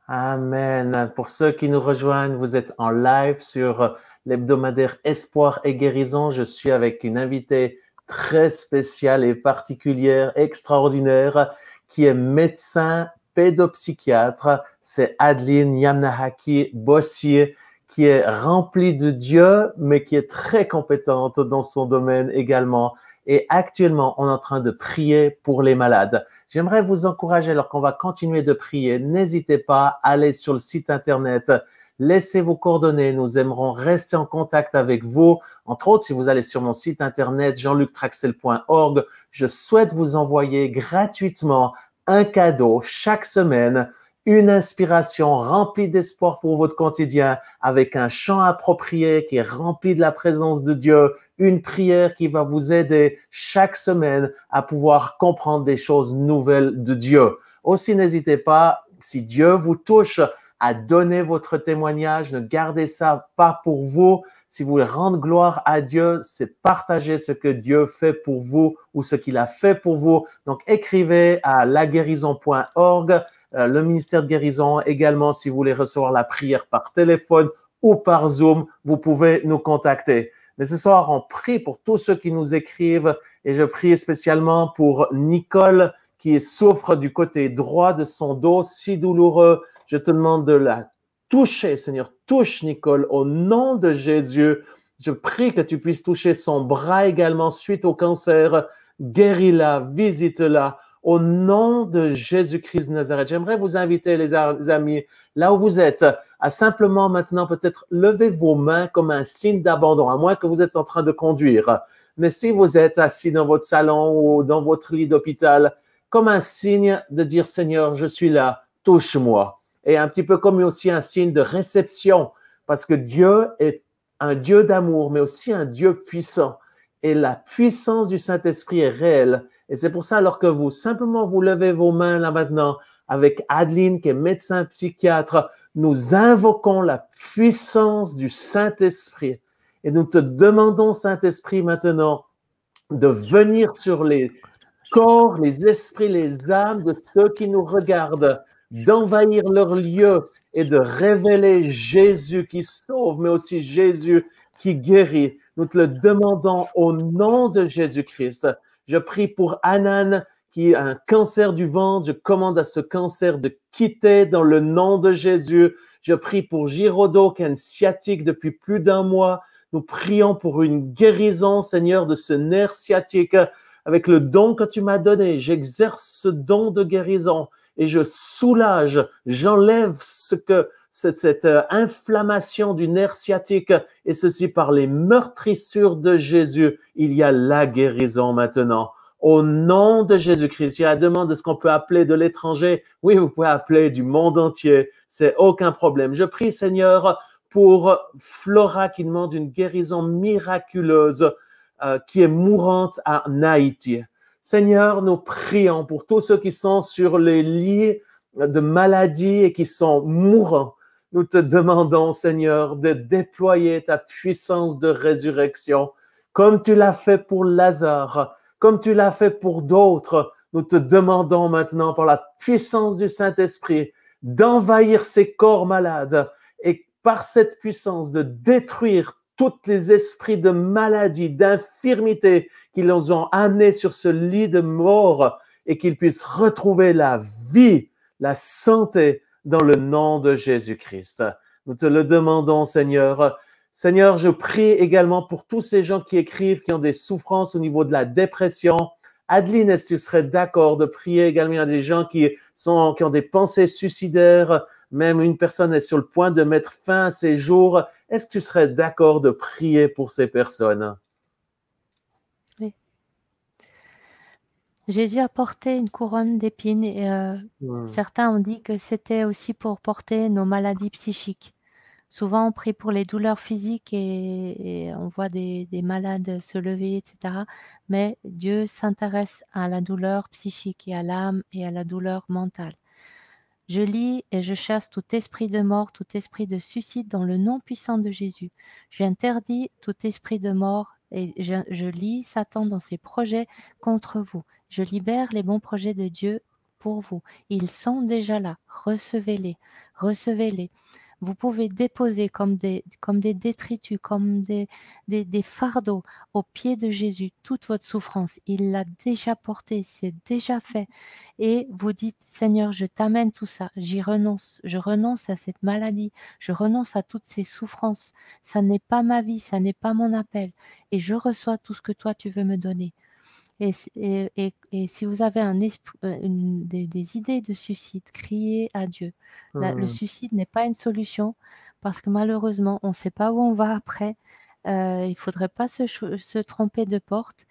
Amen. Pour ceux qui nous rejoignent, vous êtes en live sur l'hebdomadaire Espoir et Guérison. Je suis avec une invitée très spéciale et particulière, extraordinaire, qui est médecin pédopsychiatre. C'est Adeline Yamnahaki Bossier, qui est remplie de Dieu, mais qui est très compétente dans son domaine également. Et actuellement, on est en train de prier pour les malades. J'aimerais vous encourager, alors qu'on va continuer de prier, n'hésitez pas à aller sur le site internet, laissez vos coordonnées, nous aimerons rester en contact avec vous. Entre autres, si vous allez sur mon site internet jeanluctraxel.org, je souhaite vous envoyer gratuitement un cadeau chaque semaine, une inspiration remplie d'espoir pour votre quotidien, avec un chant approprié qui est rempli de la présence de Dieu, une prière qui va vous aider chaque semaine à pouvoir comprendre des choses nouvelles de Dieu. Aussi, n'hésitez pas, si Dieu vous touche, à donner votre témoignage. Ne gardez ça pas pour vous. Si vous voulez rendre gloire à Dieu, c'est partager ce que Dieu fait pour vous ou ce qu'il a fait pour vous. Donc, écrivez à laguérison.org, le ministère de guérison. Également, si vous voulez recevoir la prière par téléphone ou par Zoom, vous pouvez nous contacter. Mais ce soir, on prie pour tous ceux qui nous écrivent et je prie spécialement pour Nicole qui souffre du côté droit de son dos si douloureux. Je te demande de la toucher, Seigneur. Touche Nicole au nom de Jésus. Je prie que tu puisses toucher son bras également suite au cancer. Guéris-la, visite-la. Au nom de Jésus-Christ de Nazareth, j'aimerais vous inviter, les amis, là où vous êtes, à simplement maintenant peut-être lever vos mains comme un signe d'abandon, à moins que vous êtes en train de conduire. Mais si vous êtes assis dans votre salon ou dans votre lit d'hôpital, comme un signe de dire, Seigneur, je suis là, touche-moi. Et un petit peu comme aussi un signe de réception, parce que Dieu est un Dieu d'amour, mais aussi un Dieu puissant. Et la puissance du Saint-Esprit est réelle. Et c'est pour ça, alors que vous, simplement, vous levez vos mains là maintenant, avec Adeline, qui est médecin psychiatre, nous invoquons la puissance du Saint-Esprit. Et nous te demandons, Saint-Esprit, maintenant, de venir sur les corps, les esprits, les âmes de ceux qui nous regardent, d'envahir leur lieu et de révéler Jésus qui sauve, mais aussi Jésus qui guérit. Nous te le demandons au nom de Jésus-Christ. Je prie pour Anan qui a un cancer du ventre. Je commande à ce cancer de quitter dans le nom de Jésus. Je prie pour Girodo qui a une sciatique depuis plus d'un mois. Nous prions pour une guérison, Seigneur, de ce nerf sciatique. Avec le don que tu m'as donné, j'exerce ce don de guérison et je soulage, j'enlève cette inflammation du nerf sciatique et ceci par les meurtrissures de Jésus. Il y a la guérison maintenant. Au nom de Jésus-Christ, il y a la demande, est-ce qu'on peut appeler de l'étranger? Oui, vous pouvez appeler du monde entier, c'est aucun problème. Je prie, Seigneur, pour Flora qui demande une guérison miraculeuse qui est mourante à Haïti. Seigneur, nous prions pour tous ceux qui sont sur les lits de maladie et qui sont mourants. Nous te demandons, Seigneur, de déployer ta puissance de résurrection, comme tu l'as fait pour Lazare, comme tu l'as fait pour d'autres. Nous te demandons maintenant, par la puissance du Saint-Esprit, d'envahir ces corps malades et par cette puissance de détruire tous les esprits de maladie, d'infirmité qui les ont amenés sur ce lit de mort et qu'ils puissent retrouver la vie, la santé dans le nom de Jésus-Christ. Nous te le demandons, Seigneur. Seigneur, je prie également pour tous ces gens qui écrivent, qui ont des souffrances au niveau de la dépression. Adeline, est-ce que tu serais d'accord de prier également à des gens qui ont des pensées suicidaires? Même une personne est sur le point de mettre fin à ses jours. Est-ce que tu serais d'accord de prier pour ces personnes? Oui. Jésus a porté une couronne d'épines et certains ont dit que c'était aussi pour porter nos maladies psychiques. Souvent, on prie pour les douleurs physiques et on voit des malades se lever, etc. Mais Dieu s'intéresse à la douleur psychique et à l'âme et à la douleur mentale. Je lis et je chasse tout esprit de mort, tout esprit de suicide dans le nom puissant de Jésus. J'interdis tout esprit de mort et je lis Satan dans ses projets contre vous. Je libère les bons projets de Dieu pour vous. Ils sont déjà là. Recevez-les. Recevez-les. Vous pouvez déposer comme des détritus, comme des fardeaux au pied de Jésus toute votre souffrance. Il l'a déjà porté, c'est déjà fait. Et vous dites, Seigneur, je t'amène tout ça, j'y renonce, je renonce à cette maladie, je renonce à toutes ces souffrances. Ça n'est pas ma vie, ça n'est pas mon appel. Et je reçois tout ce que toi, tu veux me donner. Et si vous avez des idées de suicide, criez à Dieu. Le suicide n'est pas une solution parce que malheureusement, on ne sait pas où on va après. Il ne faudrait pas se tromper de porte.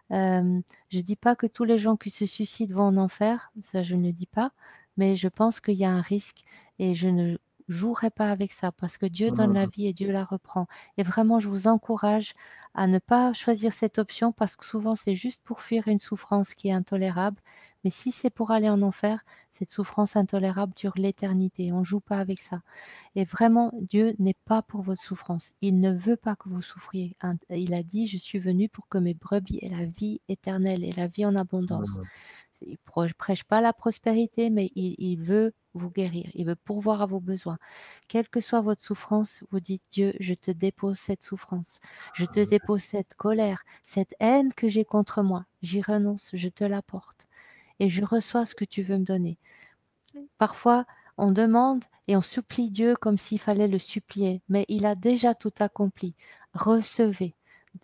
Je ne dis pas que tous les gens qui se suicident vont en enfer, ça je ne le dis pas, mais je pense qu'il y a un risque et je jouerai pas avec ça parce que Dieu donne la Mm. vie et Dieu la reprend. Et vraiment, je vous encourage à ne pas choisir cette option parce que souvent, c'est juste pour fuir une souffrance qui est intolérable. Mais si c'est pour aller en enfer, cette souffrance intolérable dure l'éternité. On joue pas avec ça. Et vraiment, Dieu n'est pas pour votre souffrance. Il ne veut pas que vous souffriez. Il a dit, je suis venu pour que mes brebis aient la vie éternelle et la vie en abondance. Mm. Il ne prêche pas la prospérité, mais il veut vous guérir. Il veut pourvoir à vos besoins. Quelle que soit votre souffrance, vous dites, Dieu, je te dépose cette souffrance. Je te dépose cette colère, cette haine que j'ai contre moi. J'y renonce, je te l'apporte. Et je reçois ce que tu veux me donner. Parfois, on demande et on supplie Dieu comme s'il fallait le supplier, mais il a déjà tout accompli. Recevez.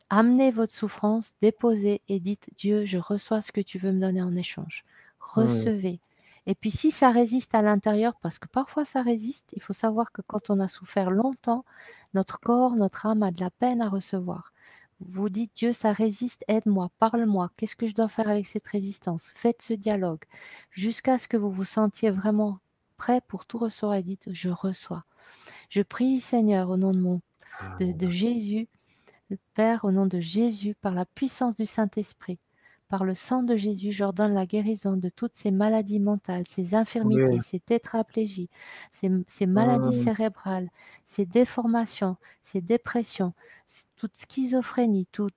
Amenez votre souffrance, déposez et dites, Dieu, je reçois ce que tu veux me donner en échange. Mm. Recevez. Et puis si ça résiste à l'intérieur, parce que parfois ça résiste, il faut savoir que quand on a souffert longtemps, notre corps, notre âme a de la peine à recevoir. Vous dites, Dieu, ça résiste, aide-moi, parle-moi, qu'est-ce que je dois faire avec cette résistance? Faites ce dialogue jusqu'à ce que vous vous sentiez vraiment prêt pour tout recevoir et dites, je reçois. Je prie, Seigneur, au nom de Jésus, le Père, au nom de Jésus, par la puissance du Saint-Esprit, par le sang de Jésus, j'ordonne la guérison de toutes ces maladies mentales, ces infirmités, Oui. ces tétraplégies, ces maladies Mm. cérébrales, ces déformations, ces dépressions, toute schizophrénie, tout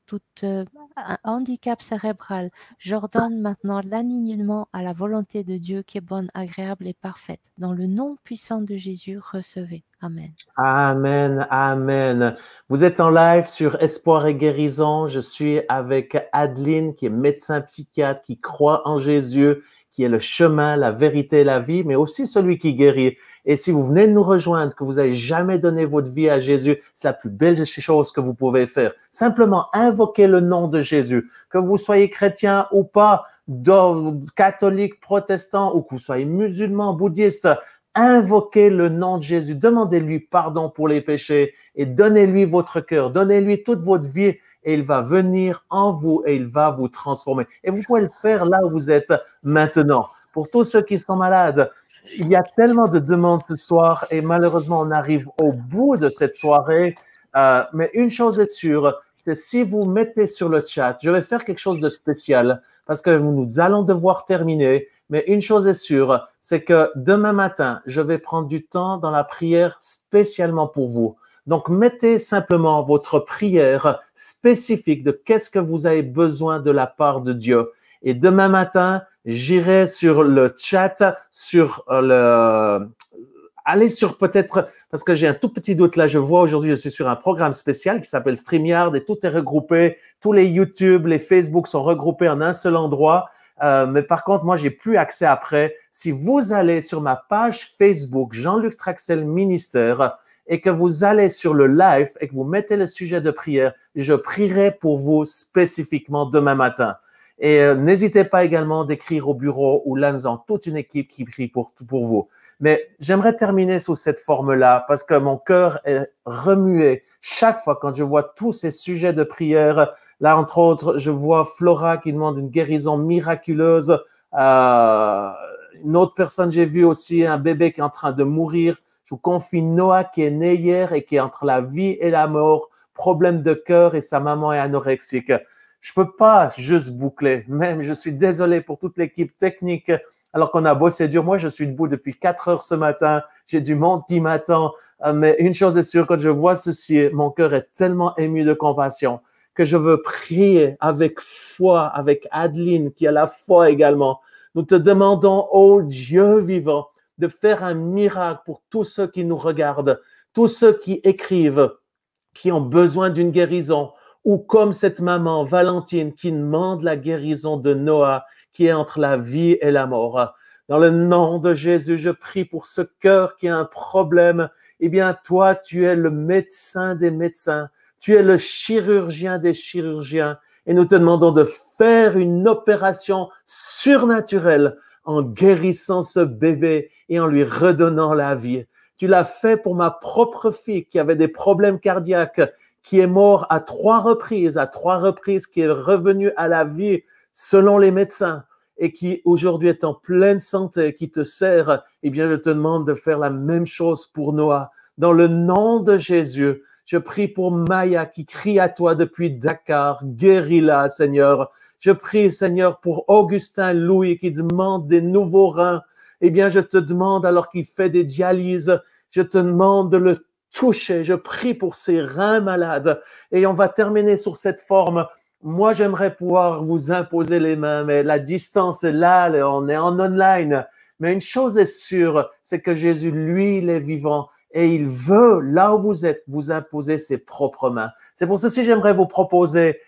handicap cérébral. J'ordonne maintenant l'alignement à la volonté de Dieu qui est bonne, agréable et parfaite. Dans le nom puissant de Jésus, recevez. Amen. Amen, amen. Vous êtes en live sur Espoir et Guérison. Je suis avec Adeline, qui est médecin psychiatre, qui croit en Jésus, qui est le chemin, la vérité et la vie, mais aussi celui qui guérit. Et si vous venez de nous rejoindre, que vous n'avez jamais donné votre vie à Jésus, c'est la plus belle chose que vous pouvez faire. Simplement invoquer le nom de Jésus. Que vous soyez chrétien ou pas, catholique, protestant, ou que vous soyez musulman, bouddhiste, invoquez le nom de Jésus, demandez-lui pardon pour les péchés et donnez-lui votre cœur, donnez-lui toute votre vie et il va venir en vous et il va vous transformer. Et vous pouvez le faire là où vous êtes maintenant. Pour tous ceux qui sont malades, il y a tellement de demandes ce soir et malheureusement on arrive au bout de cette soirée. Mais une chose est sûre, c'est si vous mettez sur le chat, je vais faire quelque chose de spécial parce que nous allons devoir terminer. Mais une chose est sûre, c'est que demain matin, je vais prendre du temps dans la prière spécialement pour vous. Donc, mettez simplement votre prière spécifique de qu'est-ce que vous avez besoin de la part de Dieu. Et demain matin, j'irai sur le chat, allez sur peut-être, parce que j'ai un tout petit doute là, je vois aujourd'hui, je suis sur un programme spécial qui s'appelle StreamYard et tout est regroupé, tous les YouTube, les Facebook sont regroupés en un seul endroit. Mais par contre, moi, j'ai plus accès après. Si vous allez sur ma page Facebook, Jean-Luc Traxel Ministère, et que vous allez sur le live et que vous mettez le sujet de prière, je prierai pour vous spécifiquement demain matin. Et n'hésitez pas également d'écrire au bureau où là, nous avons toute une équipe qui prie pour vous. Mais j'aimerais terminer sous cette forme-là parce que mon cœur est remué chaque fois quand je vois tous ces sujets de prière. Là, entre autres, je vois Flora qui demande une guérison miraculeuse. Une autre personne, j'ai vu aussi un bébé qui est en train de mourir. Je vous confie Noah qui est né hier et qui est entre la vie et la mort, problème de cœur et sa maman est anorexique. Je peux pas juste boucler. Même, je suis désolé pour toute l'équipe technique. Alors qu'on a bossé dur. Moi, je suis debout depuis 4 heures ce matin. J'ai du monde qui m'attend. Mais une chose est sûre, quand je vois ceci, mon cœur est tellement ému de compassion que je veux prier avec foi, avec Adeline qui a la foi également. Nous te demandons, ô Dieu vivant, de faire un miracle pour tous ceux qui nous regardent, tous ceux qui écrivent, qui ont besoin d'une guérison, ou comme cette maman, Valentine, qui demande la guérison de Noah, qui est entre la vie et la mort. Dans le nom de Jésus, je prie pour ce cœur qui a un problème. Eh bien, toi, tu es le médecin des médecins. Tu es le chirurgien des chirurgiens et nous te demandons de faire une opération surnaturelle en guérissant ce bébé et en lui redonnant la vie. Tu l'as fait pour ma propre fille qui avait des problèmes cardiaques, qui est mort à 3 reprises, qui est revenue à la vie selon les médecins. et qui aujourd'hui est en pleine santé, qui te sert, eh bien, je te demande de faire la même chose pour Noah. Dans le nom de Jésus, je prie pour Maya qui crie à toi depuis Dakar. Guéris-la, Seigneur. Je prie, Seigneur, pour Augustin Louis qui demande des nouveaux reins. Eh bien, je te demande, alors qu'il fait des dialyses, je te demande de le toucher. Je prie pour ces reins malades. Et on va terminer sur cette forme. Moi, j'aimerais pouvoir vous imposer les mains, mais la distance est là, on est en online. Mais une chose est sûre, c'est que Jésus, lui, il est vivant et il veut, là où vous êtes, vous imposer ses propres mains. C'est pour ceci que j'aimerais vous proposer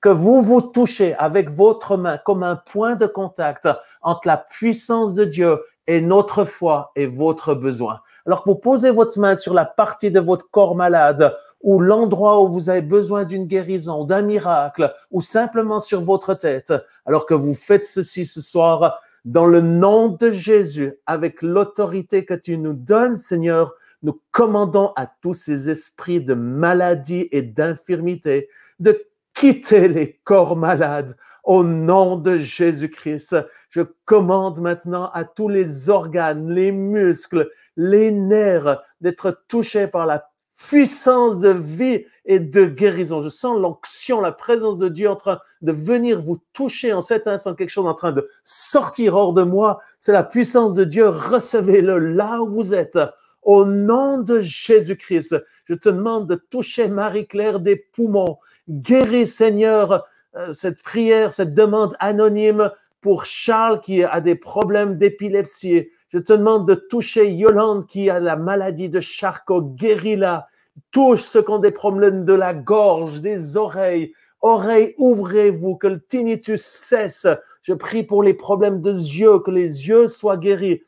que vous vous touchez avec votre main comme un point de contact entre la puissance de Dieu et notre foi et votre besoin. Alors que vous posez votre main sur la partie de votre corps malade ou l'endroit où vous avez besoin d'une guérison, d'un miracle, ou simplement sur votre tête, alors que vous faites ceci ce soir, dans le nom de Jésus, avec l'autorité que tu nous donnes, Seigneur, nous commandons à tous ces esprits de maladie et d'infirmité de quitter les corps malades au nom de Jésus-Christ. Je commande maintenant à tous les organes, les muscles, les nerfs d'être touchés par la puissance de vie et de guérison. Je sens l'onction, la présence de Dieu en train de venir vous toucher en cet instant, quelque chose en train de sortir hors de moi. C'est la puissance de Dieu. Recevez-le là où vous êtes. Au nom de Jésus-Christ, je te demande de toucher Marie-Claire des poumons. Guéris, Seigneur, cette prière, cette demande anonyme pour Charles qui a des problèmes d'épilepsie. Je te demande de toucher Yolande qui a la maladie de Charcot. Guéris-la. Touche ceux qui ont des problèmes de la gorge, des oreilles. Oreilles, ouvrez-vous, que le tinnitus cesse. Je prie pour les problèmes de yeux, que les yeux soient guéris.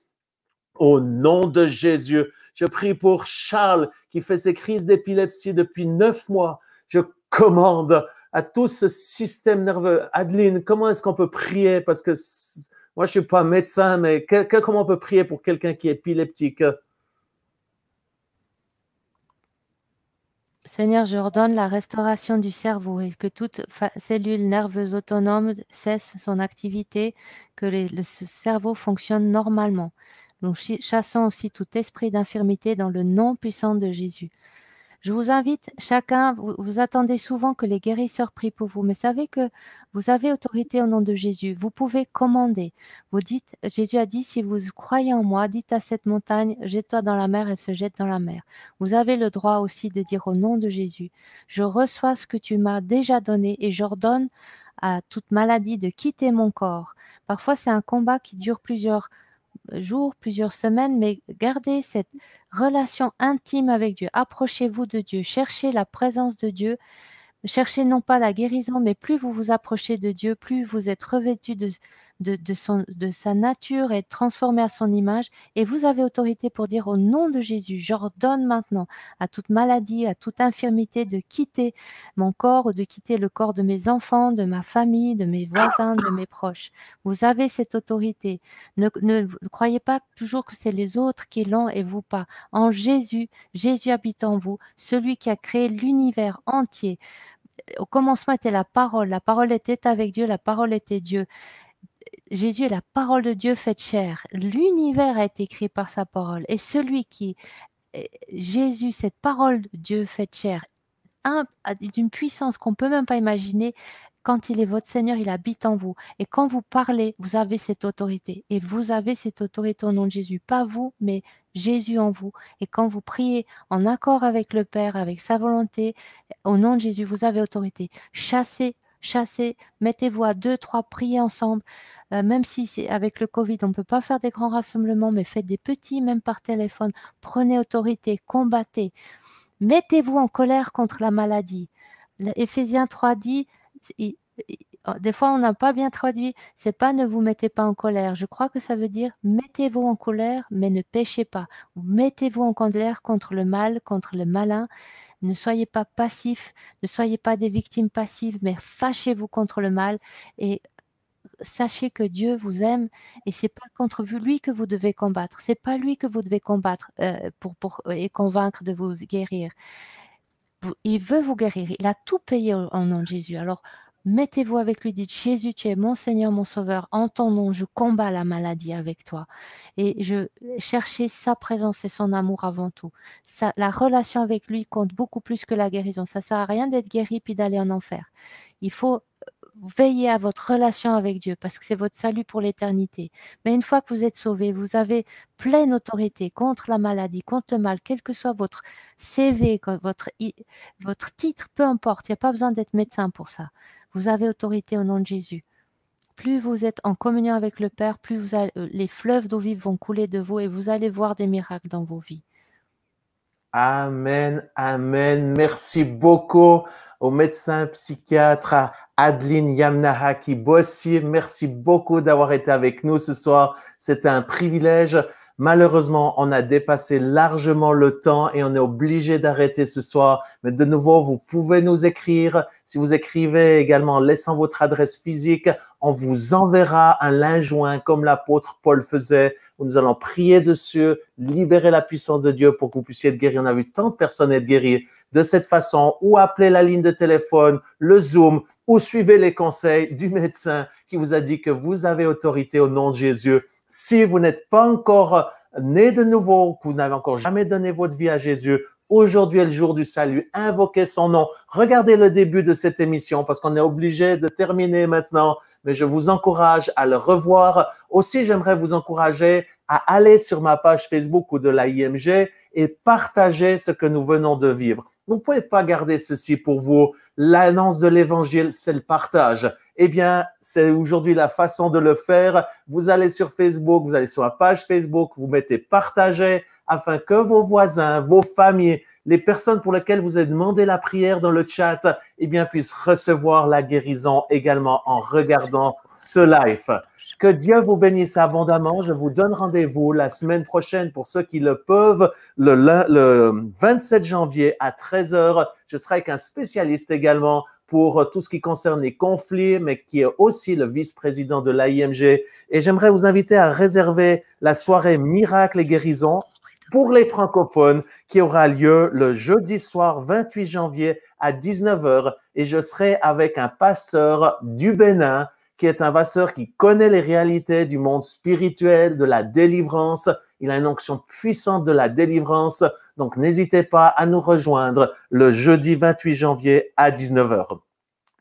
Au nom de Jésus, je prie pour Charles qui fait ses crises d'épilepsie depuis 9 mois. Je commande à tout ce système nerveux. Adeline, comment est-ce qu'on peut prier? Parce que moi, je ne suis pas médecin, mais comment on peut prier pour quelqu'un qui est épileptique? Seigneur, je ordonne la restauration du cerveau et que toute cellule nerveuse autonome cesse son activité, que ce cerveau fonctionne normalement. Nous chassons aussi tout esprit d'infirmité dans le nom puissant de Jésus. Je vous invite, chacun, vous attendez souvent que les guérisseurs prient pour vous, mais savez que vous avez autorité au nom de Jésus. Vous pouvez commander. Vous dites, Jésus a dit, si vous croyez en moi, dites à cette montagne, jette-toi dans la mer, elle se jette dans la mer. Vous avez le droit aussi de dire au nom de Jésus, je reçois ce que tu m'as déjà donné et j'ordonne à toute maladie de quitter mon corps. Parfois, c'est un combat qui dure plusieurs jours, plusieurs semaines, mais gardez cette relation intime avec Dieu. Approchez-vous de Dieu, cherchez la présence de Dieu, cherchez non pas la guérison, mais plus vous vous approchez de Dieu, plus vous êtes revêtu de sa nature et transformé à son image. Et vous avez autorité pour dire au nom de Jésus, j'ordonne maintenant à toute maladie, à toute infirmité de quitter mon corps ou de quitter le corps de mes enfants, de ma famille, de mes voisins, de mes proches. Vous avez cette autorité. Ne croyez pas toujours que c'est les autres qui l'ont et vous pas. En Jésus, Jésus habite en vous, celui qui a créé l'univers entier. Au commencement était la parole était avec Dieu, la parole était Dieu. Jésus est la parole de Dieu faite chair. L'univers a été créé par sa parole. Et celui qui, Jésus, cette parole de Dieu faite chair, d'une puissance qu'on ne peut même pas imaginer, quand il est votre Seigneur, il habite en vous. Et quand vous parlez, vous avez cette autorité. Et vous avez cette autorité au nom de Jésus. Pas vous, mais Jésus en vous. Et quand vous priez en accord avec le Père, avec sa volonté, au nom de Jésus, vous avez autorité. Chassez, mettez-vous à 2, 3, priez ensemble. Même si c'est avec le Covid, on ne peut pas faire des grands rassemblements, mais faites des petits, même par téléphone. Prenez autorité, combattez. Mettez-vous en colère contre la maladie. Éphésiens 3 dit, des fois on n'a pas bien traduit, c'est pas ne vous mettez pas en colère. Je crois que ça veut dire mettez-vous en colère, mais ne péchez pas. Mettez-vous en colère contre le mal, contre le malin. Ne soyez pas passifs, ne soyez pas des victimes passives, mais fâchez-vous contre le mal et sachez que Dieu vous aime et c'est pas contre lui que vous devez combattre. C'est pas lui que vous devez combattre et convaincre de vous guérir. Il veut vous guérir. Il a tout payé au nom de Jésus. Alors, Mettez-vous avec lui, dites Jésus, tu es mon Seigneur, mon Sauveur. En ton nom, je combats la maladie avec toi. Et cherchez sa présence et son amour avant tout. La relation avec lui compte beaucoup plus que la guérison. Ça ne sert à rien d'être guéri puis d'aller en enfer. Il faut veiller à votre relation avec Dieu parce que c'est votre salut pour l'éternité. Mais une fois que vous êtes sauvé, vous avez pleine autorité contre la maladie, contre le mal, quel que soit votre CV, votre titre, peu importe. Il n'y a pas besoin d'être médecin pour ça. Vous avez autorité au nom de Jésus. Plus vous êtes en communion avec le Père, plus les fleuves d'eau vive vont couler de vous et vous allez voir des miracles dans vos vies. Amen, amen. Merci beaucoup au médecin psychiatre Adeline Yamnahaki Bossi. Merci beaucoup d'avoir été avec nous ce soir. C'était un privilège. Malheureusement, on a dépassé largement le temps et on est obligé d'arrêter ce soir. Mais de nouveau, vous pouvez nous écrire. Si vous écrivez également en laissant votre adresse physique, on vous enverra un linge joint comme l'apôtre Paul faisait, où nous allons prier dessus, libérer la puissance de Dieu pour que vous puissiez être guéris. On a vu tant de personnes être guéries de cette façon, ou appelez la ligne de téléphone, le Zoom, ou suivez les conseils du médecin qui vous a dit que vous avez autorité au nom de Jésus. Si vous n'êtes pas encore né de nouveau, que vous n'avez encore jamais donné votre vie à Jésus, aujourd'hui est le jour du salut. Invoquez son nom. Regardez le début de cette émission parce qu'on est obligé de terminer maintenant. Mais je vous encourage à le revoir. Aussi, j'aimerais vous encourager à aller sur ma page Facebook ou de la IMG et partager ce que nous venons de vivre. Vous ne pouvez pas garder ceci pour vous. L'annonce de l'évangile, c'est le partage. Eh bien, c'est aujourd'hui la façon de le faire. Vous allez sur Facebook, vous allez sur la page Facebook, vous mettez partager afin que vos voisins, vos familles, les personnes pour lesquelles vous avez demandé la prière dans le chat, eh bien, puissent recevoir la guérison également en regardant ce live. Que Dieu vous bénisse abondamment. Je vous donne rendez-vous la semaine prochaine pour ceux qui le peuvent, le 27 janvier à 13h. Je serai avec un spécialiste également pour tout ce qui concerne les conflits, mais qui est aussi le vice-président de l'AIMG. Et j'aimerais vous inviter à réserver la soirée Miracles et Guérisons pour les francophones qui aura lieu le jeudi soir 28 janvier à 19h. Et je serai avec un pasteur du Bénin qui est un pasteur qui connaît les réalités du monde spirituel, de la délivrance. Il a une onction puissante de la délivrance. Donc, n'hésitez pas à nous rejoindre le jeudi 28 janvier à 19h.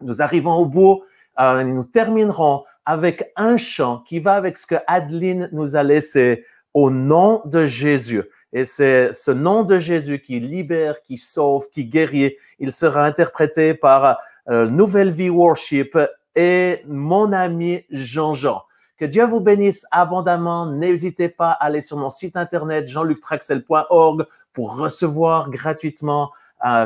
Nous arrivons au bout. Nous terminerons avec un chant qui va avec ce que Adeline nous a laissé au nom de Jésus. Et c'est ce nom de Jésus qui libère, qui sauve, qui guérit. Il sera interprété par Nouvelle Vie Worship et mon ami Jean-Jean. Que Dieu vous bénisse abondamment. N'hésitez pas à aller sur mon site internet jeanluctraxel.org pour recevoir gratuitement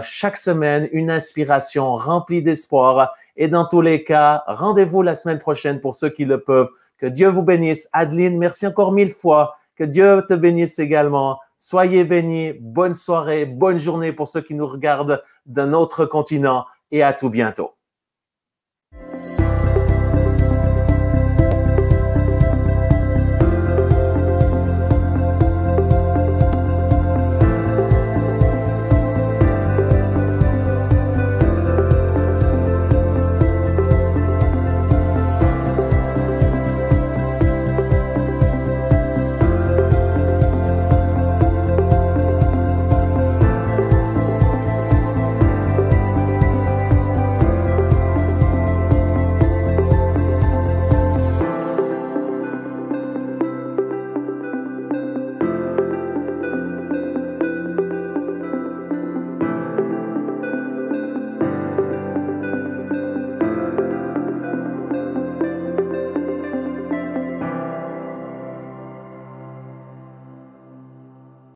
chaque semaine une inspiration remplie d'espoir. Et dans tous les cas, rendez-vous la semaine prochaine pour ceux qui le peuvent. Que Dieu vous bénisse. Adeline, merci encore 1000 fois. Que Dieu te bénisse également. Soyez bénis. Bonne soirée, bonne journée pour ceux qui nous regardent d'un autre continent et à tout bientôt.